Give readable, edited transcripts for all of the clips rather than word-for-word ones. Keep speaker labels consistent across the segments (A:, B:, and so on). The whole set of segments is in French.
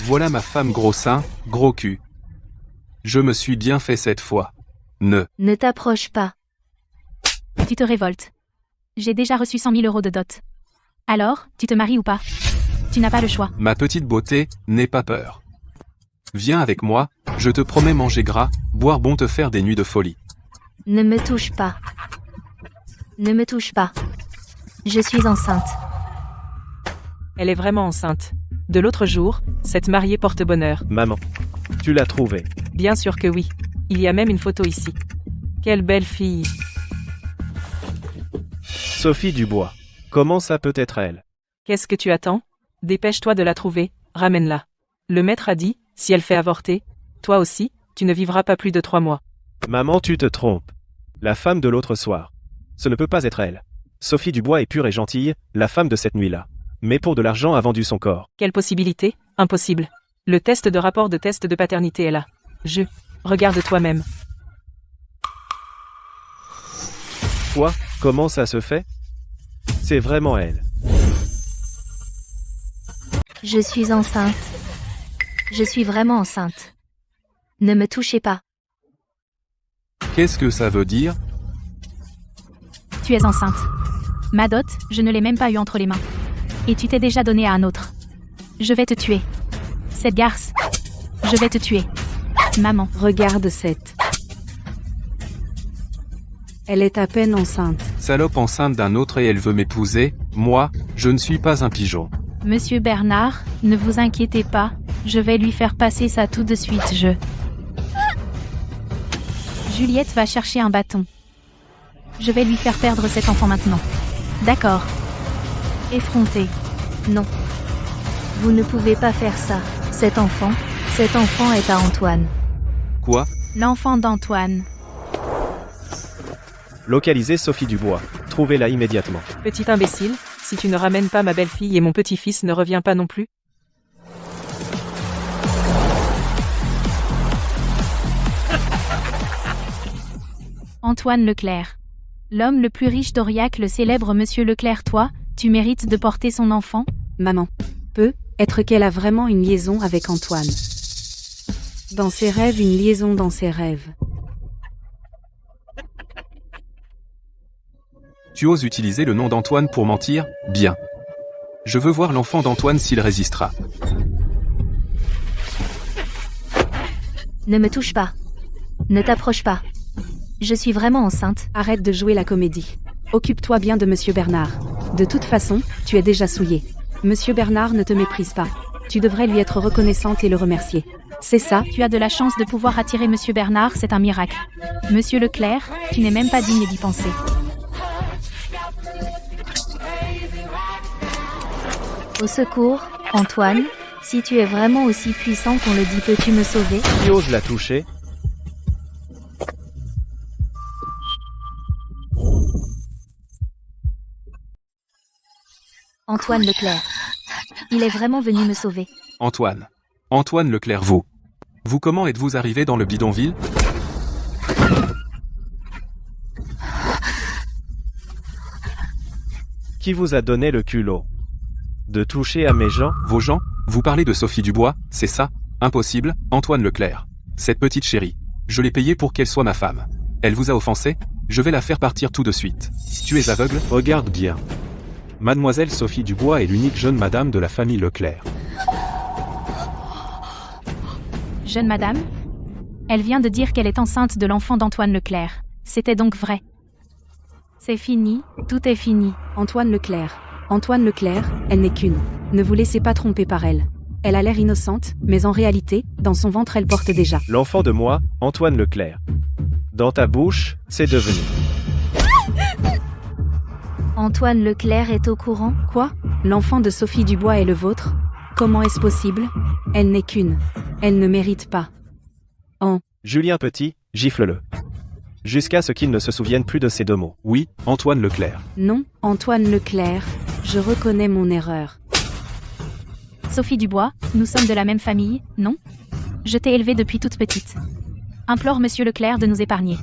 A: Voilà ma femme gros sein, gros cul. Je me suis bien fait cette fois.
B: Ne t'approche pas.
C: Tu te révoltes. J'ai déjà reçu 100 000 € de dot. Alors, tu te maries ou pas? Tu n'as pas le choix.
A: Ma petite beauté, n'aie pas peur. Viens avec moi, je te promets manger gras, boire bon, te faire des nuits de folie.
B: Ne me touche pas. Ne me touche pas. Je suis enceinte.
D: Elle est vraiment enceinte. De l'autre jour, cette mariée porte bonheur.
E: Maman, tu l'as trouvée.
D: Bien sûr que oui. Il y a même une photo ici. Quelle belle fille.
E: Sophie Dubois. Comment ça peut être elle?
D: Qu'est-ce que tu attends? Dépêche-toi de la trouver, ramène-la. Le maître a dit, si elle fait avorter, toi aussi, tu ne vivras pas plus de 3 mois.
E: Maman, tu te trompes. La femme de l'autre soir. Ce ne peut pas être elle. Sophie Dubois est pure et gentille, la femme de cette nuit-là. Mais pour de l'argent a vendu son corps.
D: Quelle possibilité? Impossible. Le test de rapport de test de paternité est là. Regarde toi-même.
E: Quoi? Comment ça se fait? C'est vraiment elle.
B: Je suis enceinte. Je suis vraiment enceinte. Ne me touchez pas.
A: Qu'est-ce que ça veut dire?
C: Tu es enceinte. Ma dot, je ne l'ai même pas eu entre les mains. Et tu t'es déjà donné à un autre. Je vais te tuer. Cette garce. Je vais te tuer. Maman.
F: Regarde cette. Elle est à peine enceinte.
A: Salope enceinte d'un autre et elle veut m'épouser, moi, je ne suis pas un pigeon.
C: Monsieur Bernard, ne vous inquiétez pas, je vais lui faire passer ça tout de suite, Juliette va chercher un bâton. Je vais lui faire perdre cet enfant maintenant. D'accord. Effronté.
B: Non. Vous ne pouvez pas faire ça. Cet enfant est à Antoine.
A: Quoi?
C: L'enfant d'Antoine.
E: Localisez Sophie Dubois. Trouvez-la immédiatement.
D: Petit imbécile, si tu ne ramènes pas ma belle-fille et mon petit-fils ne revient pas non plus.
C: Antoine Leclerc. L'homme le plus riche d'Aurillac, le célèbre Monsieur Leclerc, toi, tu mérites de porter son enfant?
F: Maman. Peut être qu'elle a vraiment une liaison avec Antoine. Dans ses rêves, une liaison dans ses rêves.
A: Tu oses utiliser le nom d'Antoine pour mentir? Bien. Je veux voir l'enfant d'Antoine s'il résistera.
B: Ne me touche pas. Ne t'approche pas. Je suis vraiment enceinte.
F: Arrête de jouer la comédie. Occupe-toi bien de Monsieur Bernard. De toute façon, tu es déjà souillé. Monsieur Bernard ne te méprise pas. Tu devrais lui être reconnaissante et le remercier. C'est ça.
C: Tu as de la chance de pouvoir attirer Monsieur Bernard, c'est un miracle. Monsieur Leclerc, tu n'es même pas digne d'y penser.
B: Au secours, Antoine. Si tu es vraiment aussi puissant qu'on le dit, peux-tu me sauver?
E: Qui ose la toucher?
B: Antoine Leclerc. Il est vraiment venu me sauver.
A: Antoine. Antoine Leclerc, vous comment êtes-vous arrivé dans le bidonville?
E: Qui vous a donné le culot de toucher à mes gens?
A: Vos gens? Vous parlez de Sophie Dubois, c'est ça? Impossible, Antoine Leclerc. Cette petite chérie. Je l'ai payée pour qu'elle soit ma femme. Elle vous a offensé? Je vais la faire partir tout de suite. Tu es aveugle?
E: Regarde bien. Mademoiselle Sophie Dubois est l'unique jeune madame de la famille Leclerc.
C: Jeune madame? Elle vient de dire qu'elle est enceinte de l'enfant d'Antoine Leclerc. C'était donc vrai. C'est fini, tout est fini.
F: Antoine Leclerc. Antoine Leclerc, elle n'est qu'une. Ne vous laissez pas tromper par elle. Elle a l'air innocente, mais en réalité, dans son ventre elle porte déjà.
E: L'enfant de moi, Antoine Leclerc. Dans ta bouche, c'est devenu.
B: Antoine Leclerc est au courant?
F: Quoi? L'enfant de Sophie Dubois est le vôtre? Comment est-ce possible? Elle n'est qu'une. Elle ne mérite pas.
E: Julien Petit, gifle-le. Jusqu'à ce qu'il ne se souvienne plus de ces 2 mots.
A: Oui, Antoine Leclerc.
F: Non, Antoine Leclerc, je reconnais mon erreur.
C: Sophie Dubois, nous sommes de la même famille, non? Je t'ai élevée depuis toute petite. Implore Monsieur Leclerc de nous épargner.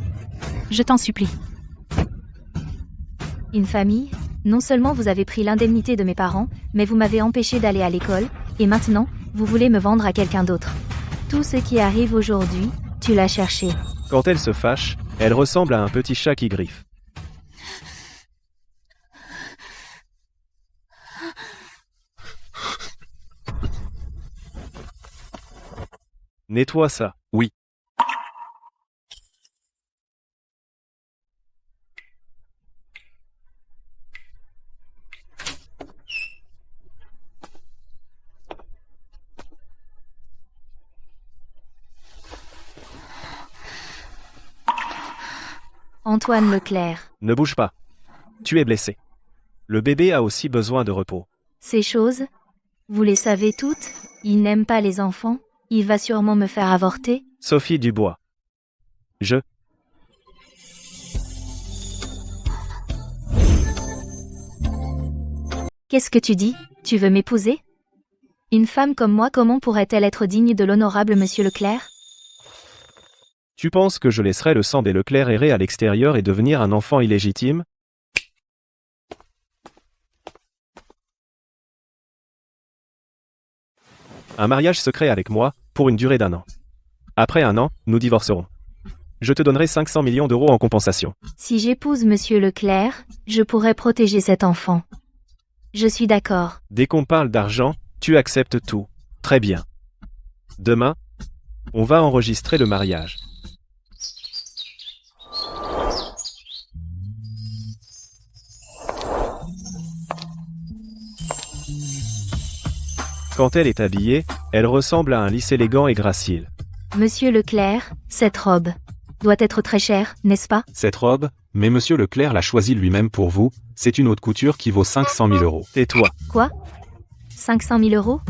C: Je t'en supplie.
B: Une famille? Non seulement vous avez pris l'indemnité de mes parents, mais vous m'avez empêché d'aller à l'école, et maintenant, Vous voulez me vendre à quelqu'un d'autre. Tout ce qui arrive aujourd'hui, tu l'as cherché.
E: Quand elle se fâche, elle ressemble à un petit chat qui griffe. Nettoie ça.
A: Oui.
B: Antoine Leclerc.
E: Ne bouge pas. Tu es blessé. Le bébé a aussi besoin de repos.
B: Ces choses, vous les savez toutes, il n'aime pas les enfants, il va sûrement me faire avorter.
E: Sophie Dubois. Je.
B: Qu'est-ce que tu dis? Tu veux m'épouser? Une femme comme moi, comment pourrait-elle être digne de l'honorable monsieur Leclerc?
E: Tu penses que je laisserai le sang des Leclerc errer à l'extérieur et devenir un enfant illégitime? Un mariage secret avec moi, pour une durée d'1 an. Après 1 an, nous divorcerons. Je te donnerai 500 millions d'euros en compensation.
B: Si j'épouse monsieur Leclerc, je pourrais protéger cet enfant. Je suis d'accord.
E: Dès qu'on parle d'argent, tu acceptes tout. Très bien. Demain, on va enregistrer le mariage. Quand elle est habillée, elle ressemble à un lys élégant et gracile.
B: Monsieur Leclerc, cette robe doit être très chère, n'est-ce pas?
A: Cette robe, mais monsieur Leclerc l'a choisie lui-même pour vous, c'est une haute couture qui vaut 500 000 euros.
E: Tais-toi.
B: Quoi? 500 000 euros?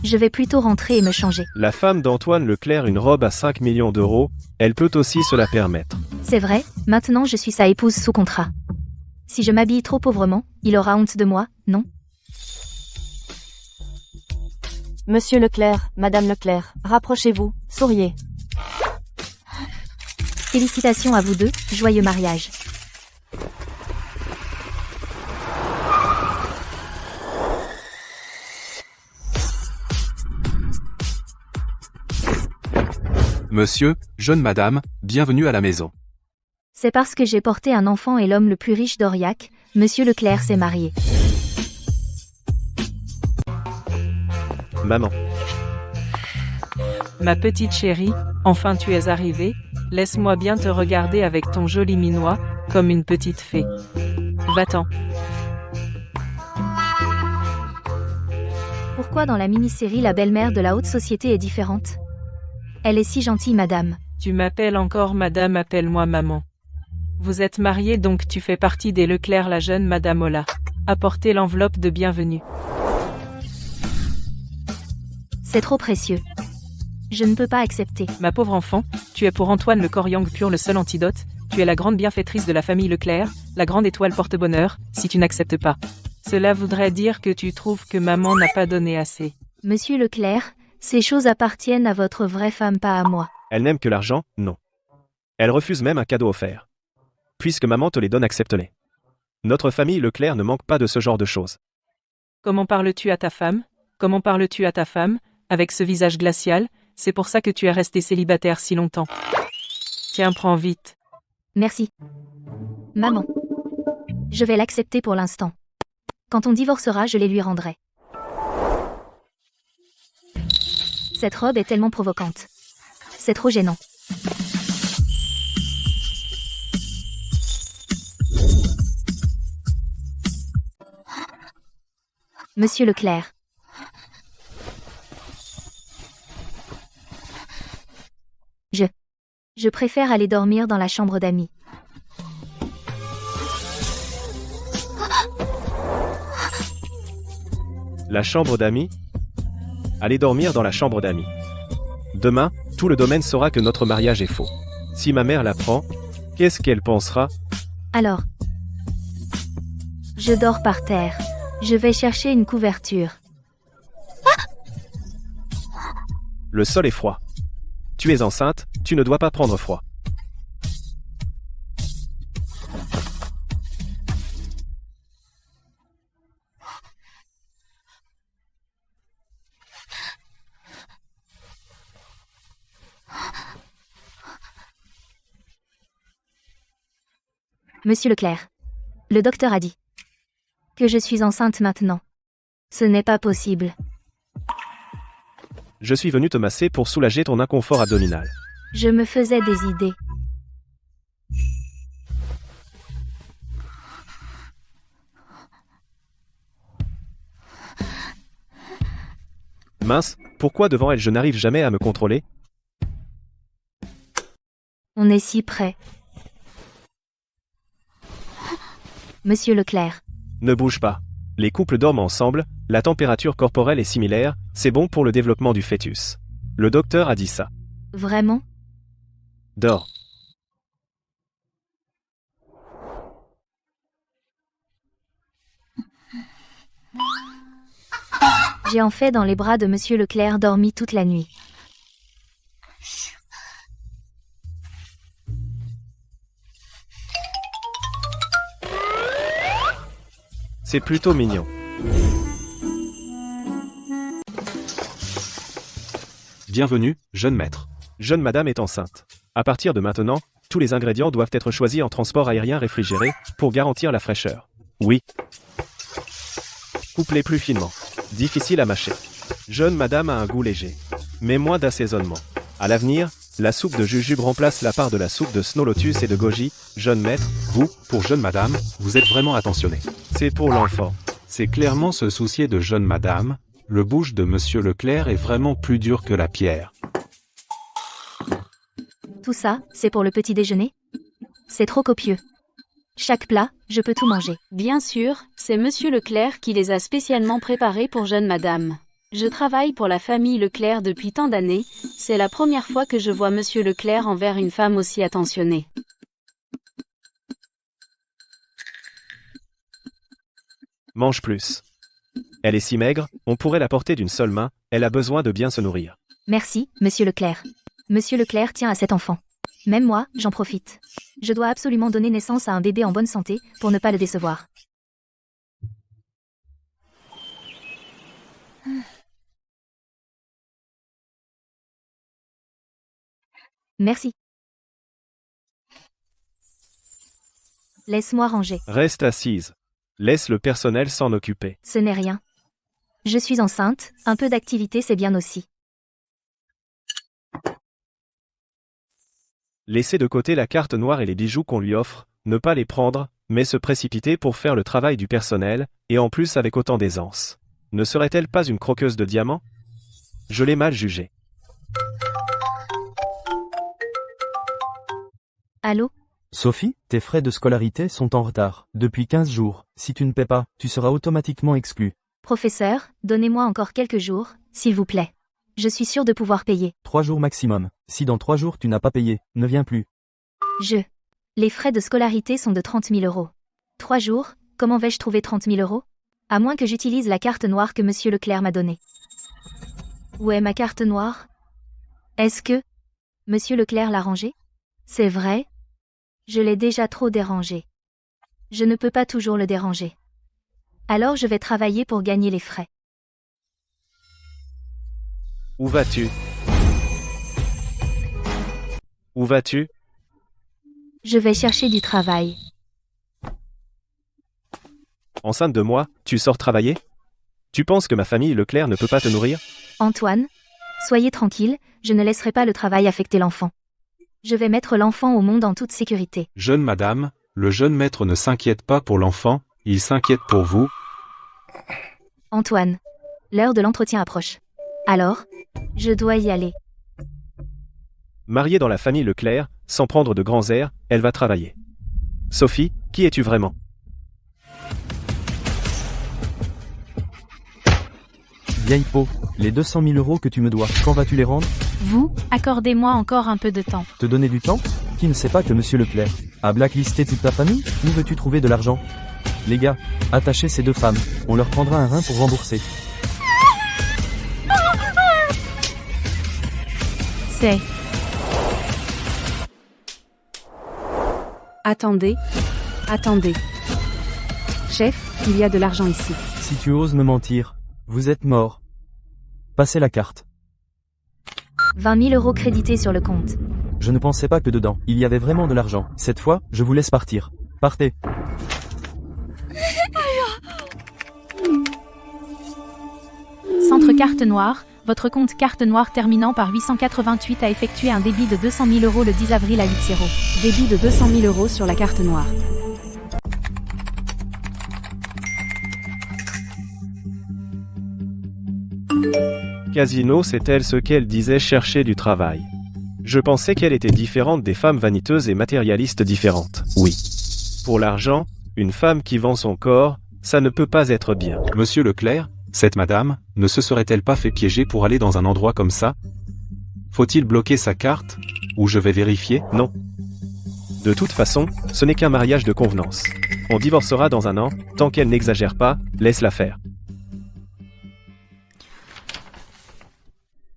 B: Je vais plutôt rentrer et me changer.
E: La femme d'Antoine Leclerc, une robe à 5 millions d'euros, elle peut aussi se la permettre.
B: C'est vrai, maintenant je suis sa épouse sous contrat. Si je m'habille trop pauvrement, il aura honte de moi, non?
G: Monsieur Leclerc, Madame Leclerc, rapprochez-vous, souriez.
B: Félicitations à vous deux, joyeux mariage.
A: Monsieur, jeune madame, bienvenue à la maison.
B: C'est parce que j'ai porté un enfant et l'homme le plus riche d'Aurillac, monsieur Leclerc s'est marié.
E: Maman.
D: Ma petite chérie, enfin tu es arrivée, laisse-moi bien te regarder avec ton joli minois, comme une petite fée. Va-t'en.
B: Pourquoi dans la mini-série la belle-mère de la haute société est différente? Elle est si gentille, madame.
D: Tu m'appelles encore madame, appelle-moi maman. Vous êtes mariés donc tu fais partie des Leclerc, la jeune madame Ola. Apportez l'enveloppe de bienvenue.
B: C'est trop précieux. Je ne peux pas accepter.
D: Ma pauvre enfant, tu es pour Antoine Le Coriang pur le seul antidote, tu es la grande bienfaitrice de la famille Leclerc, la grande étoile porte-bonheur, si tu n'acceptes pas. Cela voudrait dire que tu trouves que maman n'a pas donné assez.
B: Monsieur Leclerc, ces choses appartiennent à votre vraie femme, pas à moi.
E: Elle n'aime que l'argent, non. Elle refuse même un cadeau offert. Puisque maman te les donne, accepte-les. Notre famille Leclerc ne manque pas de ce genre de choses.
D: Comment parles-tu à ta femme? Comment parles-tu à ta femme, avec ce visage glacial? C'est pour ça que tu es resté célibataire si longtemps. Tiens, prends vite.
B: Merci. Maman. Je vais l'accepter pour l'instant. Quand on divorcera, je les lui rendrai. Cette robe est tellement provocante. C'est trop gênant. Monsieur Leclerc. Je préfère aller dormir dans la chambre d'amis.
E: La chambre d'amis? Allez dormir dans la chambre d'amis. Demain, tout le domaine saura que notre mariage est faux. Si ma mère l'apprend, qu'est-ce qu'elle pensera?
B: Alors, je dors par terre. Je vais chercher une couverture.
E: Le sol est froid. Tu es enceinte, tu ne dois pas prendre froid.
B: Monsieur Leclerc. Le docteur a dit que je suis enceinte maintenant. Ce n'est pas possible.
E: Je suis venu te masser pour soulager ton inconfort abdominal.
B: Je me faisais des idées.
E: Mince, pourquoi devant elle je n'arrive jamais à me contrôler?
B: On est si près. Monsieur Leclerc.
E: Ne bouge pas. Les couples dorment ensemble, la température corporelle est similaire, c'est bon pour le développement du fœtus. Le docteur a dit ça.
B: Vraiment?
E: Dors.
B: J'ai en fait dans les bras de Monsieur Leclerc dormi toute la nuit.
E: C'est plutôt mignon.
A: Bienvenue, jeune maître.
E: Jeune madame est enceinte. À partir de maintenant, tous les ingrédients doivent être choisis en transport aérien réfrigéré, pour garantir la fraîcheur. Oui. Couplez plus finement. Difficile à mâcher. Jeune madame a un goût léger. Mais moins d'assaisonnement. À l'avenir, la soupe de jujube remplace la part de la soupe de Snow Lotus et de goji. Jeune maître,
A: Vous, pour jeune madame, vous êtes vraiment attentionné.
E: c'est pour l'enfant.
A: C'est clairement se soucier de jeune madame. Le bouche de Monsieur Leclerc est vraiment plus dur que la pierre.
B: Tout ça, c'est pour le petit déjeuner? C'est trop copieux. Chaque plat, je peux tout manger.
F: Bien sûr, c'est Monsieur Leclerc qui les a spécialement préparés pour jeune madame. Je travaille pour la famille Leclerc depuis tant d'années, c'est la première fois que je vois Monsieur Leclerc envers une femme aussi attentionnée.
E: Mange plus. Elle est si maigre, on pourrait la porter d'une seule main, elle a besoin de bien se nourrir.
B: Merci, Monsieur Leclerc. Monsieur Leclerc tient à cet enfant. Même moi, j'en profite. Je dois absolument donner naissance à un bébé en bonne santé, pour ne pas le décevoir. Merci. Laisse-moi ranger.
E: Reste assise. Laisse le personnel s'en occuper.
B: Ce n'est rien. Je suis enceinte, un peu d'activité c'est bien aussi.
E: Laissez de côté la carte noire et les bijoux qu'on lui offre, ne pas les prendre, mais se précipiter pour faire le travail du personnel, et en plus avec autant d'aisance. Ne serait-elle pas une croqueuse de diamants? Je l'ai mal jugée.
B: Allô?
H: Sophie, tes frais de scolarité sont en retard, depuis 15 jours. Si tu ne paies pas, tu seras automatiquement exclu.
B: Professeur, donnez-moi encore quelques jours, s'il vous plaît. Je suis sûre de pouvoir payer.
H: 3 jours maximum. Si dans 3 jours tu n'as pas payé, ne viens plus.
B: Les frais de scolarité sont de 30 000 €. 3 jours, comment vais-je trouver 30 000 €? À moins que j'utilise la carte noire que Monsieur Leclerc m'a donnée. Où est ma carte noire? Est-ce que Monsieur Leclerc l'a rangée? C'est vrai? Je l'ai déjà trop dérangé. Je ne peux pas toujours le déranger. Alors je vais travailler pour gagner les frais.
E: Où vas-tu? Où vas-tu?
B: Je vais chercher du travail.
E: Enceinte de moi, tu sors travailler? Tu penses que ma famille Leclerc ne peut pas te nourrir?
B: Antoine, soyez tranquille, je ne laisserai pas le travail affecter l'enfant. Je vais mettre l'enfant au monde en toute sécurité.
A: Jeune madame, le jeune maître ne s'inquiète pas pour l'enfant, il s'inquiète pour vous.
B: Antoine, l'heure de l'entretien approche. Alors, je dois y aller.
E: Mariée dans la famille Leclerc, sans prendre de grands airs, elle va travailler. Sophie, qui es-tu vraiment?
H: Vieille peau, les 200 000 € que tu me dois, quand vas-tu les rendre?
C: Vous, accordez-moi encore un peu de temps.
H: Te donner du temps? Qui ne sait pas que Monsieur Leclerc a blacklisté toute ta famille? Où veux-tu trouver de l'argent? Les gars, attachez ces deux femmes, on leur prendra un rein pour rembourser.
C: C'est...
F: Attendez. Attendez. Chef, il y a de l'argent ici.
H: Si tu oses me mentir, vous êtes mort. Passez la carte.
B: 20 000 € crédités sur le compte.
H: Je ne pensais pas que dedans, il y avait vraiment de l'argent. Cette fois, je vous laisse partir. Partez.
C: Centre carte noire, votre compte carte noire terminant par 888 a effectué un débit de 200 000 € le 10 avril à 8-0.
F: Débit de 200 000 € sur la carte noire.
E: Casino, c'est elle ce qu'elle disait chercher du travail. Je pensais qu'elle était différente des femmes vaniteuses et matérialistes différentes. Oui. Pour l'argent, une femme qui vend son corps, ça ne peut pas être bien.
A: Monsieur Leclerc, cette madame, ne se serait-elle pas fait piéger pour aller dans un endroit comme ça? Faut-il bloquer sa carte? Ou je vais vérifier?
E: Non. De toute façon, ce n'est qu'un mariage de convenance. On divorcera dans un an, tant qu'elle n'exagère pas, laisse-la faire.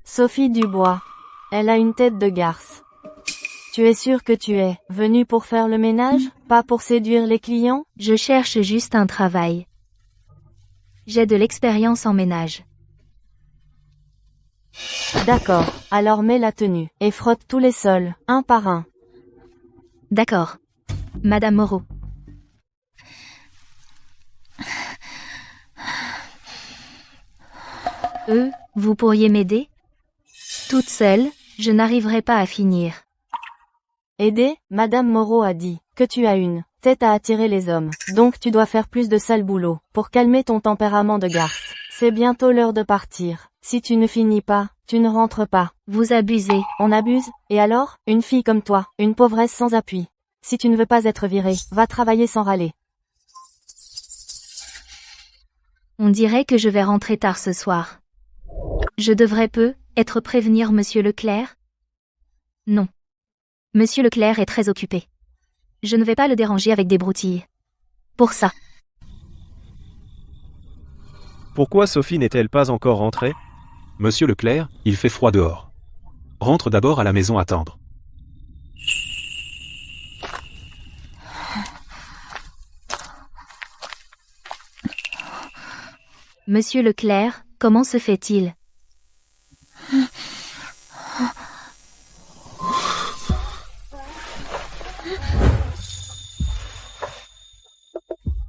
G: Sophie Dubois. Elle a une tête de garce. Tu es sûre que tu es venue pour faire le ménage, pas pour séduire les clients?
B: Je cherche juste un travail. J'ai de l'expérience en ménage.
G: D'accord, alors mets la tenue, et frotte tous les sols, un par un.
B: D'accord. Madame Moreau. Vous pourriez m'aider? Toute seule, je n'arriverai pas à finir.
G: Aider, Madame Moreau a dit que tu as une tête à attirer les hommes. Donc tu dois faire plus de sale boulot pour calmer ton tempérament de garce. C'est bientôt l'heure de partir. Si tu ne finis pas, tu ne rentres pas.
B: Vous abusez.
G: On abuse? Et alors? Une fille comme toi, une pauvresse sans appui. Si tu ne veux pas être virée, va travailler sans râler.
B: On dirait que je vais rentrer tard ce soir. Je devrais être prévenir Monsieur Leclerc? Non. Monsieur Leclerc est très occupé. Je ne vais pas le déranger avec des broutilles. Pour ça.
E: Pourquoi Sophie n'est-elle pas encore rentrée?
A: Monsieur Leclerc, il fait froid dehors. Rentre d'abord à la maison attendre.
B: Monsieur Leclerc, comment se fait-il?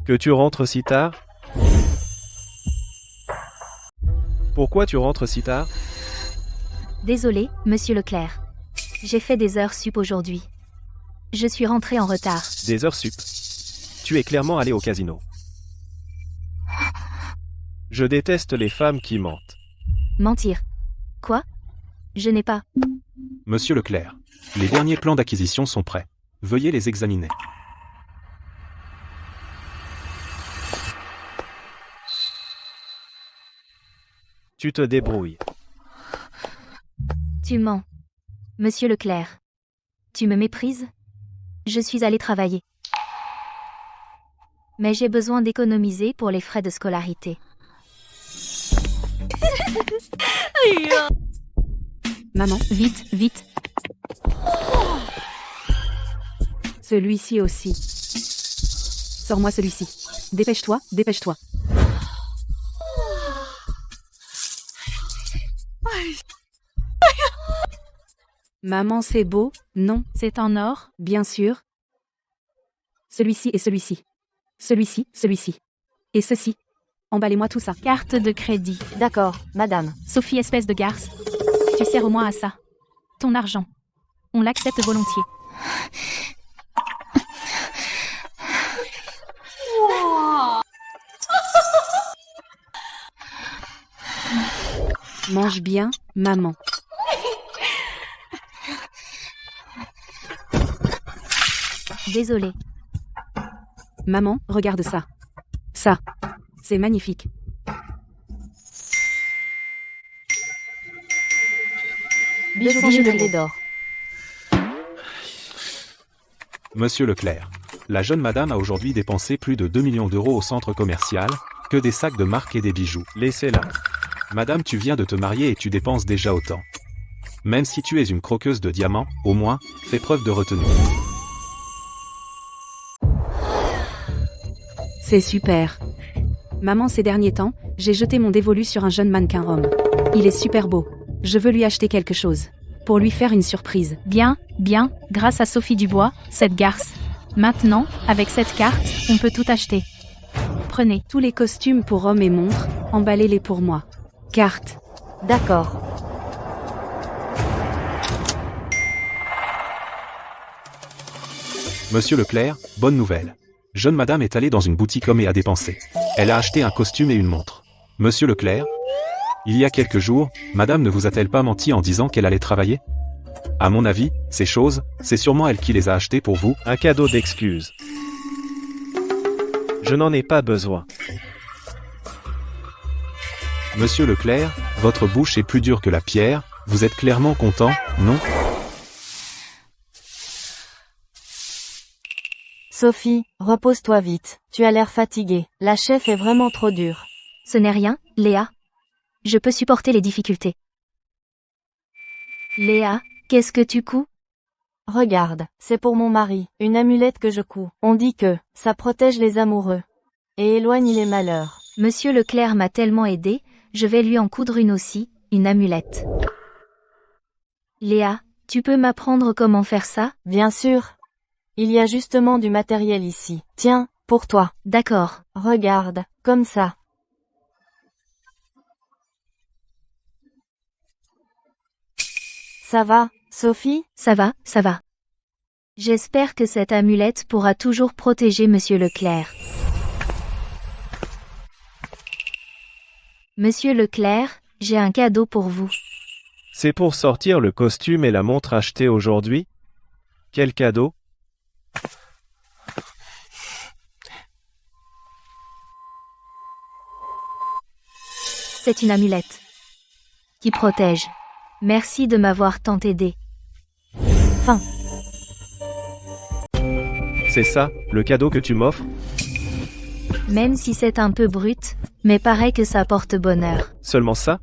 E: Que tu rentres si tard? Pourquoi tu rentres si tard?
B: Désolé, Monsieur Leclerc. J'ai fait des heures sup aujourd'hui. Je suis rentré en retard.
E: Des heures sup. Tu es clairement allé au casino. Je déteste les femmes qui mentent.
B: Mentir. Quoi? Je n'ai pas.
A: Monsieur Leclerc, les derniers plans d'acquisition sont prêts. Veuillez les examiner.
E: Tu te débrouilles.
B: Tu mens. Monsieur Leclerc. Tu me méprises? Je suis allé travailler. Mais j'ai besoin d'économiser pour les frais de scolarité.
F: Maman,
C: Vite, vite.
F: celui-ci aussi. Sors-moi celui-ci. Dépêche-toi, dépêche-toi. Maman, c'est beau? Non,
C: C'est en or?
F: bien sûr. Celui-ci et celui-ci. Celui-ci, celui-ci. Et ceci. Emballez-moi tout ça.
C: Carte de crédit.
G: D'accord, madame.
C: Sophie, espèce de garce. Tu sers au moins à ça. Ton argent. On l'accepte volontiers.
F: Mange bien, maman.
B: Désolé.
F: Maman, regarde ça. Ça. C'est magnifique.
G: Bijouterie d'or.
A: Monsieur Leclerc, la jeune madame a aujourd'hui dépensé plus de 2 millions d'euros au centre commercial, que des sacs de marque et des bijoux.
E: Laissez-la.
A: Madame, tu viens de te marier et tu dépenses déjà autant. Même si tu es une croqueuse de diamants, au moins, fais preuve de retenue.
F: C'est super. Maman, ces derniers temps, j'ai jeté mon dévolu sur un jeune mannequin homme. Il est super beau. Je veux lui acheter quelque chose. Pour lui faire une surprise.
C: Bien, bien, grâce à Sophie Dubois, cette garce. Maintenant, avec cette carte, on peut tout acheter. Prenez.
F: Tous les costumes pour hommes et montres, emballez-les pour moi. Carte.
G: D'accord.
A: Monsieur Leclerc, bonne nouvelle. Jeune madame est allée dans une boutique homme et a dépensé. Elle a acheté un costume et une montre. Monsieur Leclerc, il y a quelques jours, madame ne vous a-t-elle pas menti en disant qu'elle allait travailler? À mon avis, ces choses, c'est sûrement elle qui les a achetées pour vous.
E: Un cadeau d'excuses. Je n'en ai pas besoin.
A: Monsieur Leclerc, votre bouche est plus dure que la pierre, vous êtes clairement content, non?
G: Sophie, repose-toi vite. Tu as l'air fatiguée. La chef est vraiment trop dure.
B: Ce n'est rien, Léa. Je peux supporter les difficultés. Léa, qu'est-ce que tu couds?
G: Regarde, c'est pour mon mari, une amulette que je couds. On dit que ça protège les amoureux et éloigne les malheurs.
B: Monsieur Leclerc m'a tellement aidé, je vais lui en coudre une aussi, une amulette. Léa, tu peux m'apprendre comment faire ça?
G: Bien sûr. Il y a justement du matériel ici. Tiens, pour toi.
B: D'accord.
G: Regarde, comme ça. Ça va, Sophie?
B: Ça va, ça va. J'espère que cette amulette pourra toujours protéger Monsieur Leclerc. Monsieur Leclerc, j'ai un cadeau pour vous.
E: C'est pour sortir le costume et la montre achetés aujourd'hui? Quel cadeau?
B: C'est une amulette qui protège. Merci de m'avoir tant aidé. Fin.
E: C'est ça, le cadeau que tu m'offres?
B: Même si c'est un peu brut, mais paraît que ça porte bonheur.
E: Seulement ça?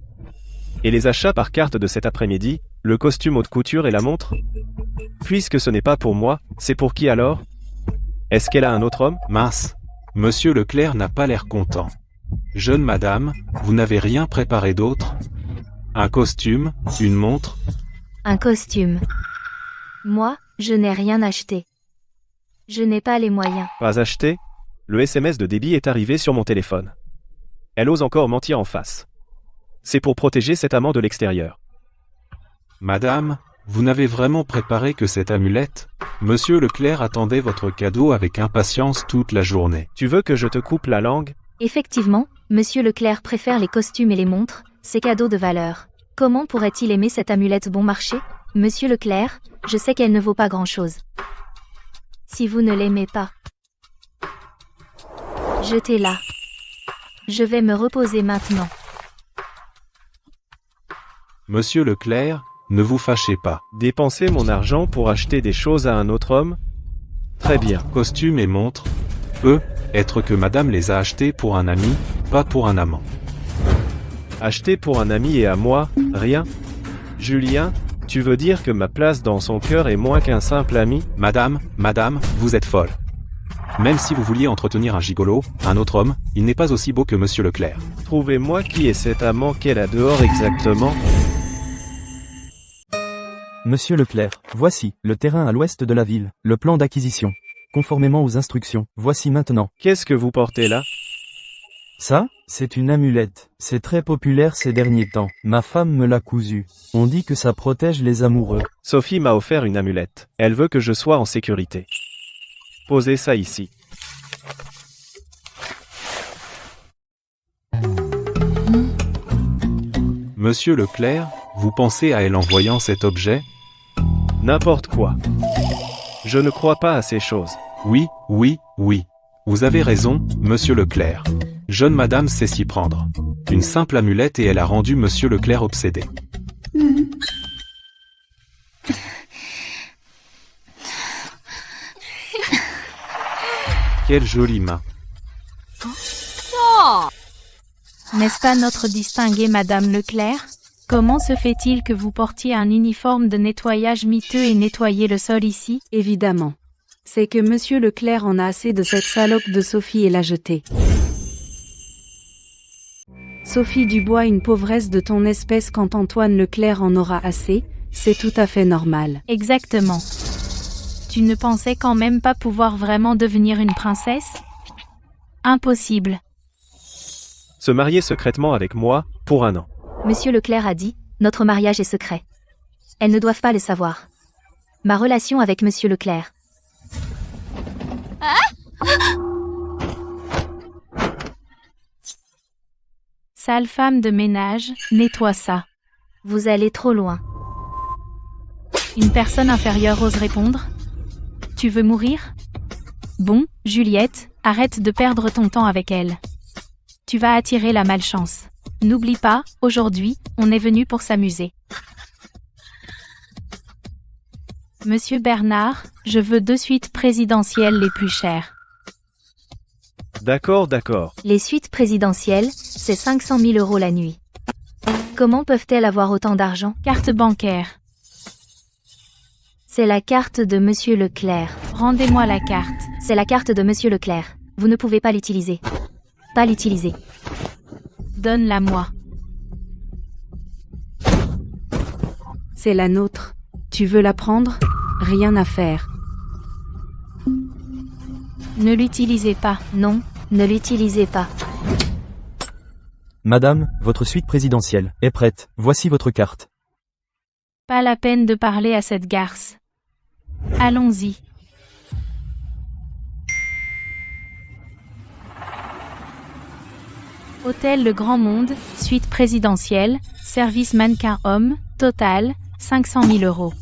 E: Et les achats par carte de cet après-midi, le costume haute couture et la montre? Puisque ce n'est pas pour moi, c'est pour qui alors? Est-ce qu'elle a un autre homme?
A: Mince. Monsieur Leclerc n'a pas l'air content. Jeune madame, vous n'avez rien préparé d'autre? Un costume, une montre?
B: Un costume. Moi, je n'ai rien acheté. Je n'ai pas les moyens.
E: Pas acheté? Le SMS de débit est arrivé sur mon téléphone. Elle ose encore mentir en face. C'est pour protéger cet amant de l'extérieur.
A: Madame, vous n'avez vraiment préparé que cette amulette? Monsieur Leclerc attendait votre cadeau avec impatience toute la journée.
E: Tu veux que je te coupe la langue?
B: Effectivement, Monsieur Leclerc préfère les costumes et les montres, ces cadeaux de valeur. Comment pourrait-il aimer cette amulette bon marché? Monsieur Leclerc, je sais qu'elle ne vaut pas grand-chose. Si vous ne l'aimez pas, jetez-la. Je vais me reposer maintenant.
A: Monsieur Leclerc, ne vous fâchez pas.
E: Dépenser mon argent pour acheter des choses à un autre homme? Très bien.
A: Costume et montre, peut être que madame les a achetés pour un ami, pas pour un amant.
E: Acheter pour un ami et à moi, rien? Julien, tu veux dire que ma place dans son cœur est moins qu'un simple ami?
A: Madame, vous êtes folle. Même si vous vouliez entretenir un gigolo, un autre homme, il n'est pas aussi beau que Monsieur Leclerc.
E: Trouvez-moi qui est cet amant qu'elle a dehors exactement.
H: Monsieur Leclerc, voici, le terrain à l'ouest de la ville, le plan d'acquisition. Conformément aux instructions, voici maintenant.
E: Qu'est-ce que vous portez là?
H: Ça, c'est une amulette. C'est très populaire ces derniers temps. Ma femme me l'a cousue. On dit que ça protège les amoureux.
E: Sophie m'a offert une amulette. Elle veut que je sois en sécurité. Posez ça ici.
A: Monsieur Leclerc, vous pensez à elle en voyant cet objet?
E: N'importe quoi. Je ne crois pas à ces choses.
A: Oui. Vous avez raison, Monsieur Leclerc. Jeune madame sait s'y prendre. Une simple amulette et elle a rendu Monsieur Leclerc obsédé. Quelle jolie main.
C: N'est-ce pas notre distinguée Madame Leclerc? Comment se fait-il que vous portiez un uniforme de nettoyage miteux et nettoyiez le sol ici?
F: Évidemment. C'est que Monsieur Leclerc en a assez de cette salope de Sophie et l'a jetée. Sophie Dubois, une pauvresse de ton espèce quand Antoine Leclerc en aura assez, c'est tout à fait normal.
C: Exactement. Tu ne pensais quand même pas pouvoir vraiment devenir une princesse? Impossible.
E: Se marier secrètement avec moi, pour 1 an.
B: Monsieur Leclerc a dit, notre mariage est secret. Elles ne doivent pas le savoir. Ma relation avec Monsieur Leclerc.
C: Sale femme de ménage, nettoie ça.
B: Vous allez trop loin.
C: Une personne inférieure ose répondre? Tu veux mourir? Bon, Juliette, arrête de perdre ton temps avec elle. Tu vas attirer la malchance. N'oublie pas, aujourd'hui, on est venu pour s'amuser. Monsieur Bernard, je veux 2 suites présidentielles les plus chères.
E: D'accord, d'accord.
B: Les suites présidentielles, c'est 500 000 € la nuit. Comment peuvent-elles avoir autant d'argent?
C: Carte bancaire.
B: C'est la carte de Monsieur Leclerc.
C: Rendez-moi la carte.
B: C'est la carte de Monsieur Leclerc. Vous ne pouvez pas l'utiliser. Pas l'utiliser.
C: Donne-la-moi.
F: C'est la nôtre. Tu veux la prendre? Rien à faire.
C: Ne l'utilisez pas.
B: Non, ne l'utilisez pas.
H: Madame, votre suite présidentielle est prête. Voici votre carte.
C: Pas la peine de parler à cette garce. Allons-y. Hôtel Le Grand Monde, suite présidentielle, service mannequin homme, total, 500 000 €.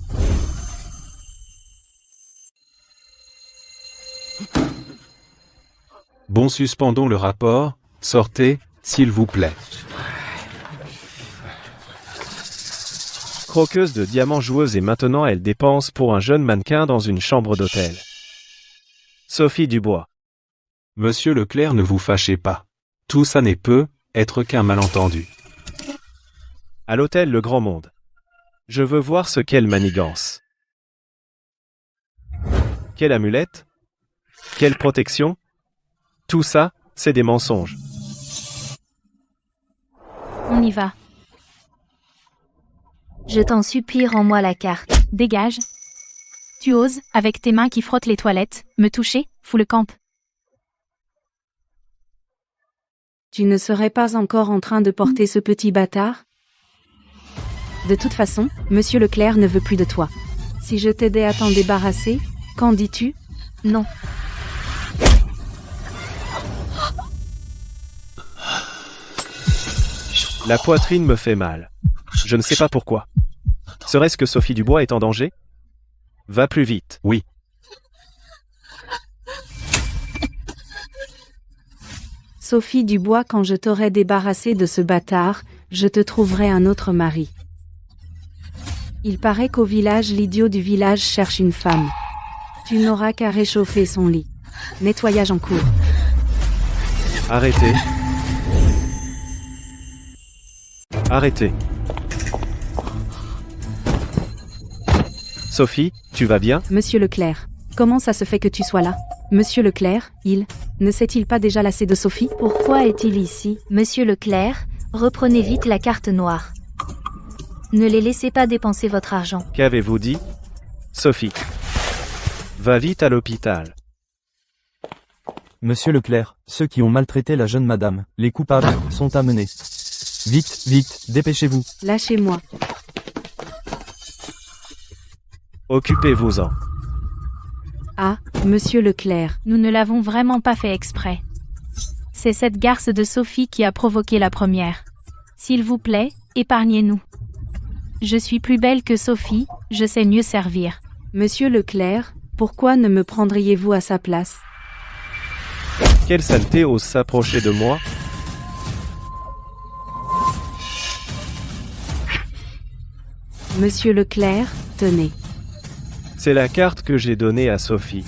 A: Bon, suspendons le rapport, sortez, s'il vous plaît.
E: Croqueuse de diamants joueuse et maintenant elle dépense pour un jeune mannequin dans une chambre d'hôtel. Sophie Dubois.
A: Monsieur Leclerc, ne vous fâchez pas. Tout ça n'est peut être qu'un malentendu.
E: À l'hôtel Le Grand Monde. Je veux voir ce qu'elle manigance. Quelle amulette? Quelle protection? Tout ça, c'est des mensonges.
C: On y va.
B: Je t'en supplie, rends-moi la carte.
C: Dégage. Tu oses, avec tes mains qui frottent les toilettes, me toucher, fous le camp.
F: Tu ne serais pas encore en train de porter ce petit bâtard? De toute façon, Monsieur Leclerc ne veut plus de toi. Si je t'aidais à t'en débarrasser, qu'en dis-tu?
B: Non.
E: La poitrine me fait mal. Je ne sais pas pourquoi. Serait-ce que Sophie Dubois est en danger? Va plus vite.
A: Oui.
F: Sophie Dubois, quand je t'aurai débarrassé de ce bâtard, je te trouverai un autre mari. Il paraît qu'au village, l'idiot du village cherche une femme. Tu n'auras qu'à réchauffer son lit. Nettoyage en cours.
E: Arrêtez. Arrêtez. Sophie, tu vas bien?
F: Monsieur Leclerc, comment ça se fait que tu sois là? Monsieur Leclerc, ne s'est-il pas déjà lassé de Sophie?
B: Pourquoi est-il ici? Monsieur Leclerc, reprenez vite la carte noire. Ne les laissez pas dépenser votre argent.
E: Qu'avez-vous dit? Sophie. Va vite à l'hôpital.
H: Monsieur Leclerc, ceux qui ont maltraité la jeune madame, les coupables, sont amenés. Vite, vite, dépêchez-vous.
F: Lâchez-moi.
E: Occupez-vous-en.
F: Ah, Monsieur Leclerc.
C: Nous ne l'avons vraiment pas fait exprès. C'est cette garce de Sophie qui a provoqué la première. S'il vous plaît, épargnez-nous. Je suis plus belle que Sophie, je sais mieux servir.
F: Monsieur Leclerc, pourquoi ne me prendriez-vous à sa place?
E: Quelle saleté ose s'approcher de moi?
F: Monsieur Leclerc, tenez.
E: C'est la carte que j'ai donnée à Sophie.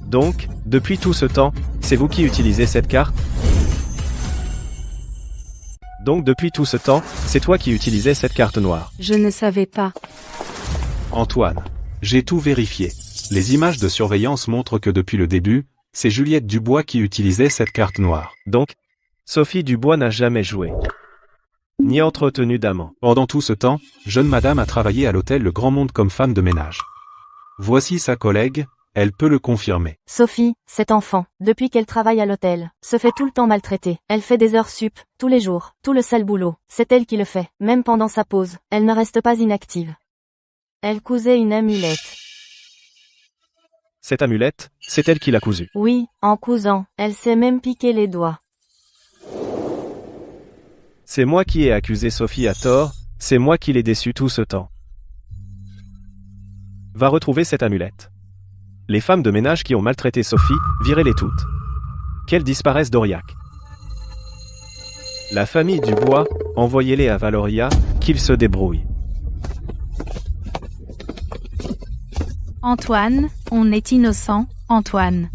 E: Donc, depuis tout ce temps, c'est vous qui utilisez cette carte? Donc depuis tout ce temps, c'est toi qui utilisais cette carte noire.
F: Je ne savais pas.
A: Antoine, j'ai tout vérifié. Les images de surveillance montrent que depuis le début, c'est Juliette Dubois qui utilisait cette carte noire.
E: Donc, Sophie Dubois n'a jamais joué. Ni entretenu d'amant.
A: Pendant tout ce temps, jeune madame a travaillé à l'hôtel Le Grand Monde comme femme de ménage. Voici sa collègue, elle peut le confirmer.
G: Sophie, cet enfant, depuis qu'elle travaille à l'hôtel, se fait tout le temps maltraiter. Elle fait des heures sup, tous les jours, tout le sale boulot. C'est elle qui le fait, même pendant sa pause. Elle ne reste pas inactive. Elle cousait une amulette.
E: Cette amulette, c'est elle qui l'a cousue.
G: Oui, en cousant, elle s'est même piqué les doigts.
E: C'est moi qui ai accusé Sophie à tort, c'est moi qui l'ai déçue tout ce temps. Va retrouver cette amulette. Les femmes de ménage qui ont maltraité Sophie, virez-les toutes. Qu'elles disparaissent d'Aurillac. La famille Dubois, envoyez-les à Valoria, qu'ils se débrouillent.
C: Antoine, on est innocent, Antoine.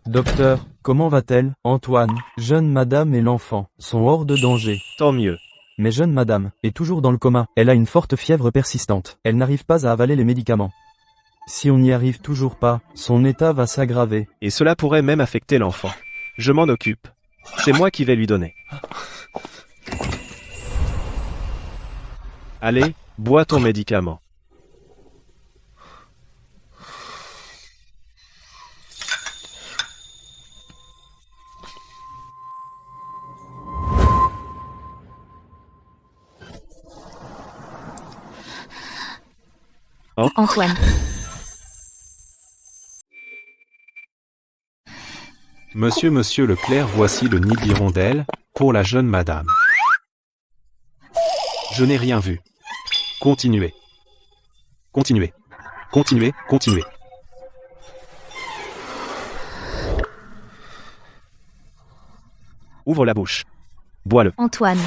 H: Docteur, comment va-t-elle? Antoine, jeune madame et l'enfant sont hors de danger.
E: Tant mieux.
H: Mais jeune madame est toujours dans le coma. Elle a une forte fièvre persistante. Elle n'arrive pas à avaler les médicaments. Si on n'y arrive toujours pas, son état va s'aggraver.
E: Et cela pourrait même affecter l'enfant. Je m'en occupe. C'est moi qui vais lui donner. Allez, bois ton médicament.
B: Antoine.
A: Monsieur Leclerc, voici le nid d'hirondelle, pour la jeune madame. Je n'ai rien vu. Continuez. Continuez. Continuez, continuez.
E: Ouvre la bouche. Bois-le.
B: Antoine.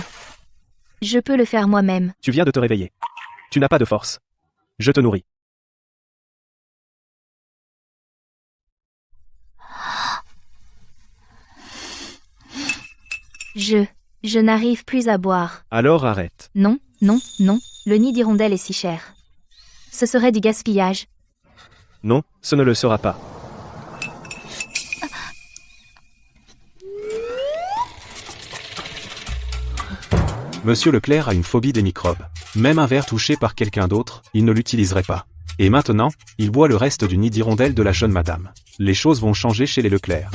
B: Je peux le faire moi-même.
E: Tu viens de te réveiller. Tu n'as pas de force. Je te nourris.
B: Je n'arrive plus à boire.
E: Alors arrête.
B: Non, non, non, le nid d'hirondelle est si cher. Ce serait du gaspillage.
E: Non, ce ne le sera pas.
A: Monsieur Leclerc a une phobie des microbes. Même un verre touché par quelqu'un d'autre, il ne l'utiliserait pas. Et maintenant, il boit le reste du nid d'hirondelle de la jeune madame. Les choses vont changer chez les Leclerc.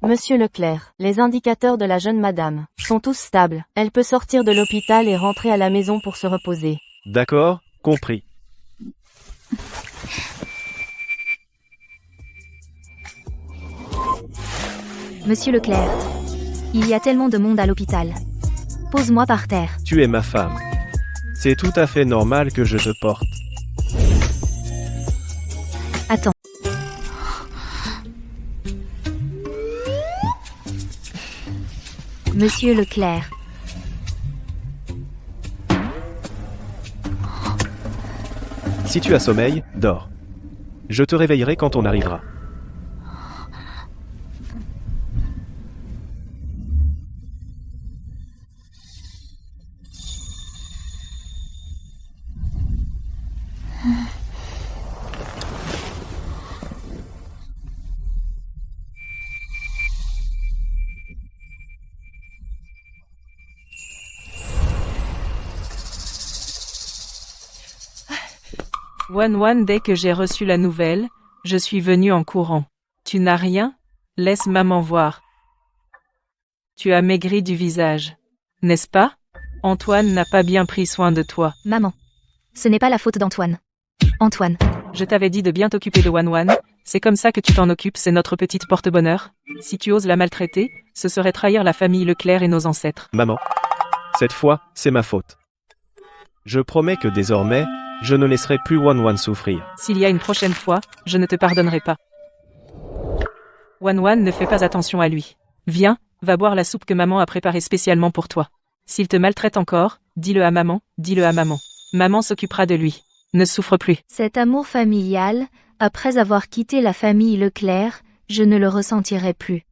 G: Monsieur Leclerc, les indicateurs de la jeune madame sont tous stables. Elle peut sortir de l'hôpital et rentrer à la maison pour se reposer.
E: D'accord, compris.
B: Monsieur Leclerc. Il y a tellement de monde à l'hôpital. Pose-moi par terre.
E: Tu es ma femme. C'est tout à fait normal que je te porte.
B: Attends. Monsieur Leclerc.
E: Si tu as sommeil, dors. Je te réveillerai quand on arrivera.
D: One, dès que j'ai reçu la nouvelle, je suis venu en courant. Tu n'as rien? Laisse maman voir. Tu as maigri du visage. N'est-ce pas? Antoine n'a pas bien pris soin de toi.
B: Maman. Ce n'est pas la faute d'Antoine. Antoine.
D: Je t'avais dit de bien t'occuper de One, c'est comme ça que tu t'en occupes, c'est notre petite porte-bonheur. Si tu oses la maltraiter, ce serait trahir la famille Leclerc et nos ancêtres.
E: Maman. Cette fois, c'est ma faute. Je promets que désormais, je ne laisserai plus One souffrir.
D: S'il y a une prochaine fois, je ne te pardonnerai pas. One ne fait pas attention à lui. Viens, va boire la soupe que maman a préparée spécialement pour toi. S'il te maltraite encore, dis-le à maman, dis-le à maman. Maman s'occupera de lui. Ne souffre plus.
B: Cet amour familial, après avoir quitté la famille Leclerc, je ne le ressentirai plus.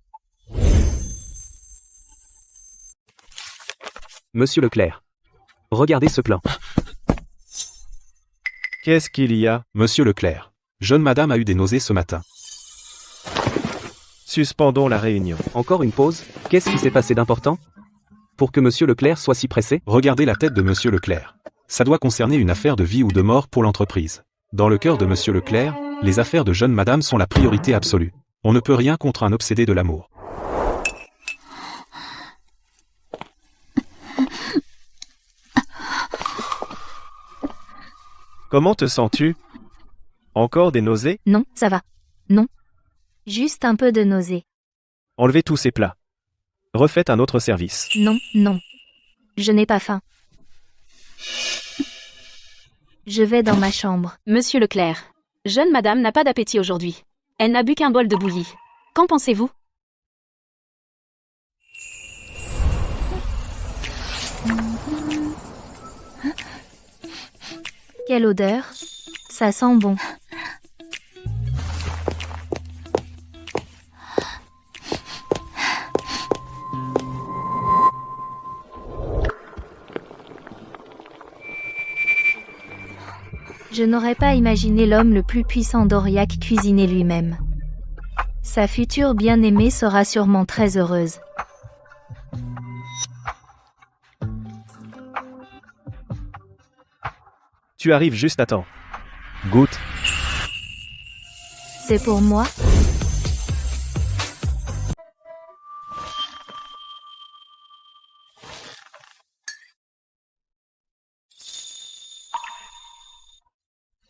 A: Monsieur Leclerc. Regardez ce plan.
E: Qu'est-ce qu'il y a?
A: Monsieur Leclerc. Jeune madame a eu des nausées ce matin.
E: Suspendons la réunion.
A: Encore une pause? Qu'est-ce qui s'est passé d'important? Pour que monsieur Leclerc soit si pressé, regardez la tête de monsieur Leclerc. Ça doit concerner une affaire de vie ou de mort pour l'entreprise. Dans le cœur de monsieur Leclerc, les affaires de jeune madame sont la priorité absolue. On ne peut rien contre un obsédé de l'amour.
E: Comment te sens-tu? Encore des nausées?
B: Non, ça va. Non. Juste un peu de nausée.
E: Enlevez tous ces plats. Refaites un autre service.
B: Non, non. Je n'ai pas faim. Je vais dans ma chambre.
F: Monsieur Leclerc. Jeune madame n'a pas d'appétit aujourd'hui. Elle n'a bu qu'un bol de bouillie. Qu'en pensez-vous?
B: Quelle odeur. Ça sent bon. Je n'aurais pas imaginé l'homme le plus puissant d'Aurillac cuisiner lui-même. Sa future bien-aimée sera sûrement très heureuse.
E: Tu arrives juste à temps. Goûte.
B: C'est pour moi?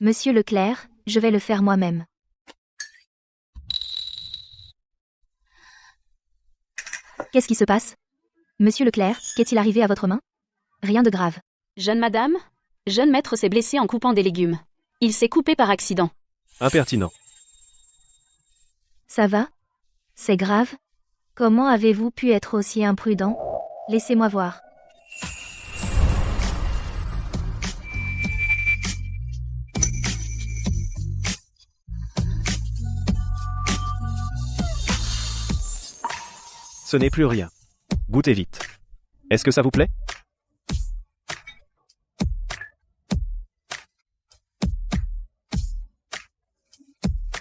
B: Monsieur Leclerc, je vais le faire moi-même. Qu'est-ce qui se passe? Monsieur Leclerc, qu'est-il arrivé à votre main? Rien de grave.
F: Jeune madame? Jeune maître s'est blessé en coupant des légumes. Il s'est coupé par accident.
E: Impertinent.
B: Ça va? C'est grave? Comment avez-vous pu être aussi imprudent? Laissez-moi voir.
E: Ce n'est plus rien. Goûtez vite. Est-ce que ça vous plaît?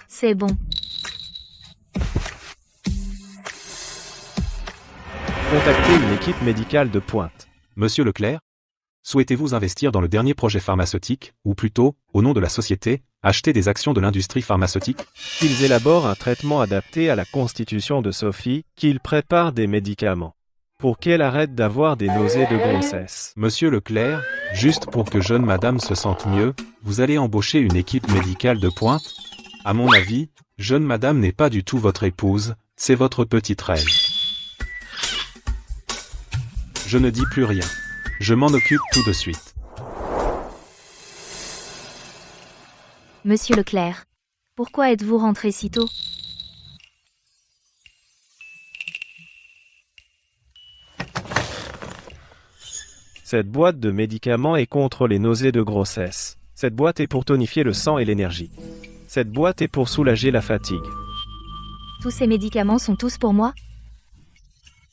B: C'est bon.
E: Contactez une équipe médicale de pointe.
A: Monsieur Leclerc, souhaitez-vous investir dans le dernier projet pharmaceutique, ou plutôt, au nom de la société, acheter des actions de l'industrie pharmaceutique?
E: Qu'ils élaborent un traitement adapté à la constitution de Sophie, qu'ils préparent des médicaments. Pour qu'elle arrête d'avoir des nausées de grossesse.
A: Monsieur Leclerc, juste pour que jeune madame se sente mieux, vous allez embaucher une équipe médicale de pointe? À mon avis, jeune madame n'est pas du tout votre épouse, c'est votre petite reine. Je ne dis plus rien. Je m'en occupe tout de suite.
B: Monsieur Leclerc, pourquoi êtes-vous rentré si tôt?
E: Cette boîte de médicaments est contre les nausées de grossesse. Cette boîte est pour tonifier le sang et l'énergie. Cette boîte est pour soulager la fatigue.
B: Tous ces médicaments sont tous pour moi?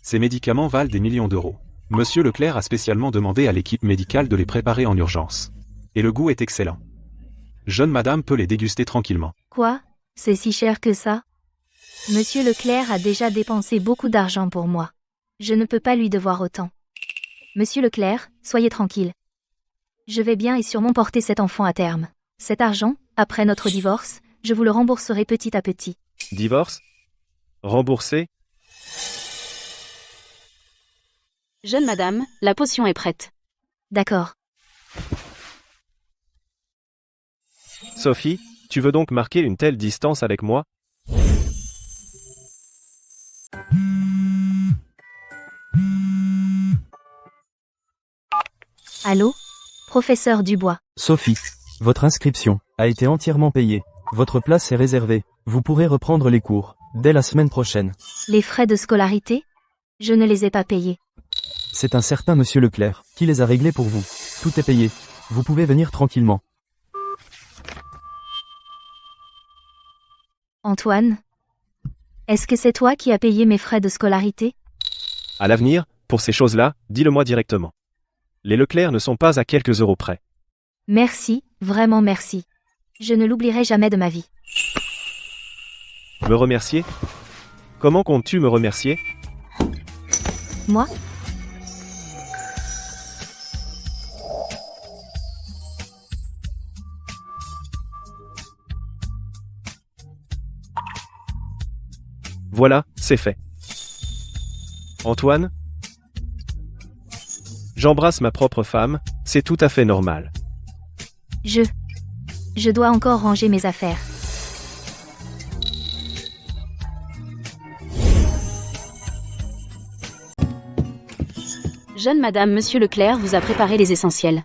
A: Ces médicaments valent des millions d'euros. Monsieur Leclerc a spécialement demandé à l'équipe médicale de les préparer en urgence. Et le goût est excellent. Jeune madame peut les déguster tranquillement.
B: Quoi? C'est si cher que ça? Monsieur Leclerc a déjà dépensé beaucoup d'argent pour moi. Je ne peux pas lui devoir autant. Monsieur Leclerc, soyez tranquille. Je vais bien et sûrement porter cet enfant à terme. Cet argent, après notre divorce, je vous le rembourserai petit à petit.
E: Divorce? Remboursé?
F: Jeune madame, la potion est prête.
B: D'accord.
E: Sophie, tu veux donc marquer une telle distance avec moi?
B: Allô? Professeur Dubois.
H: Sophie, votre inscription a été entièrement payée. Votre place est réservée. Vous pourrez reprendre les cours dès la semaine prochaine.
B: Les frais de scolarité? Je ne les ai pas payés.
H: C'est un certain monsieur Leclerc qui les a réglés pour vous. Tout est payé. Vous pouvez venir tranquillement.
B: Antoine? Est-ce que c'est toi qui as payé mes frais de scolarité?
E: À l'avenir, pour ces choses-là, dis-le-moi directement. Les Leclerc ne sont pas à quelques euros près.
B: Merci, vraiment merci. Je ne l'oublierai jamais de ma vie.
E: Me remercier? Comment comptes-tu me remercier?
B: Moi?
E: Voilà, c'est fait. Antoine? J'embrasse ma propre femme, c'est tout à fait normal.
B: Je dois encore ranger mes affaires.
F: Jeune madame, monsieur Leclerc vous a préparé les essentiels.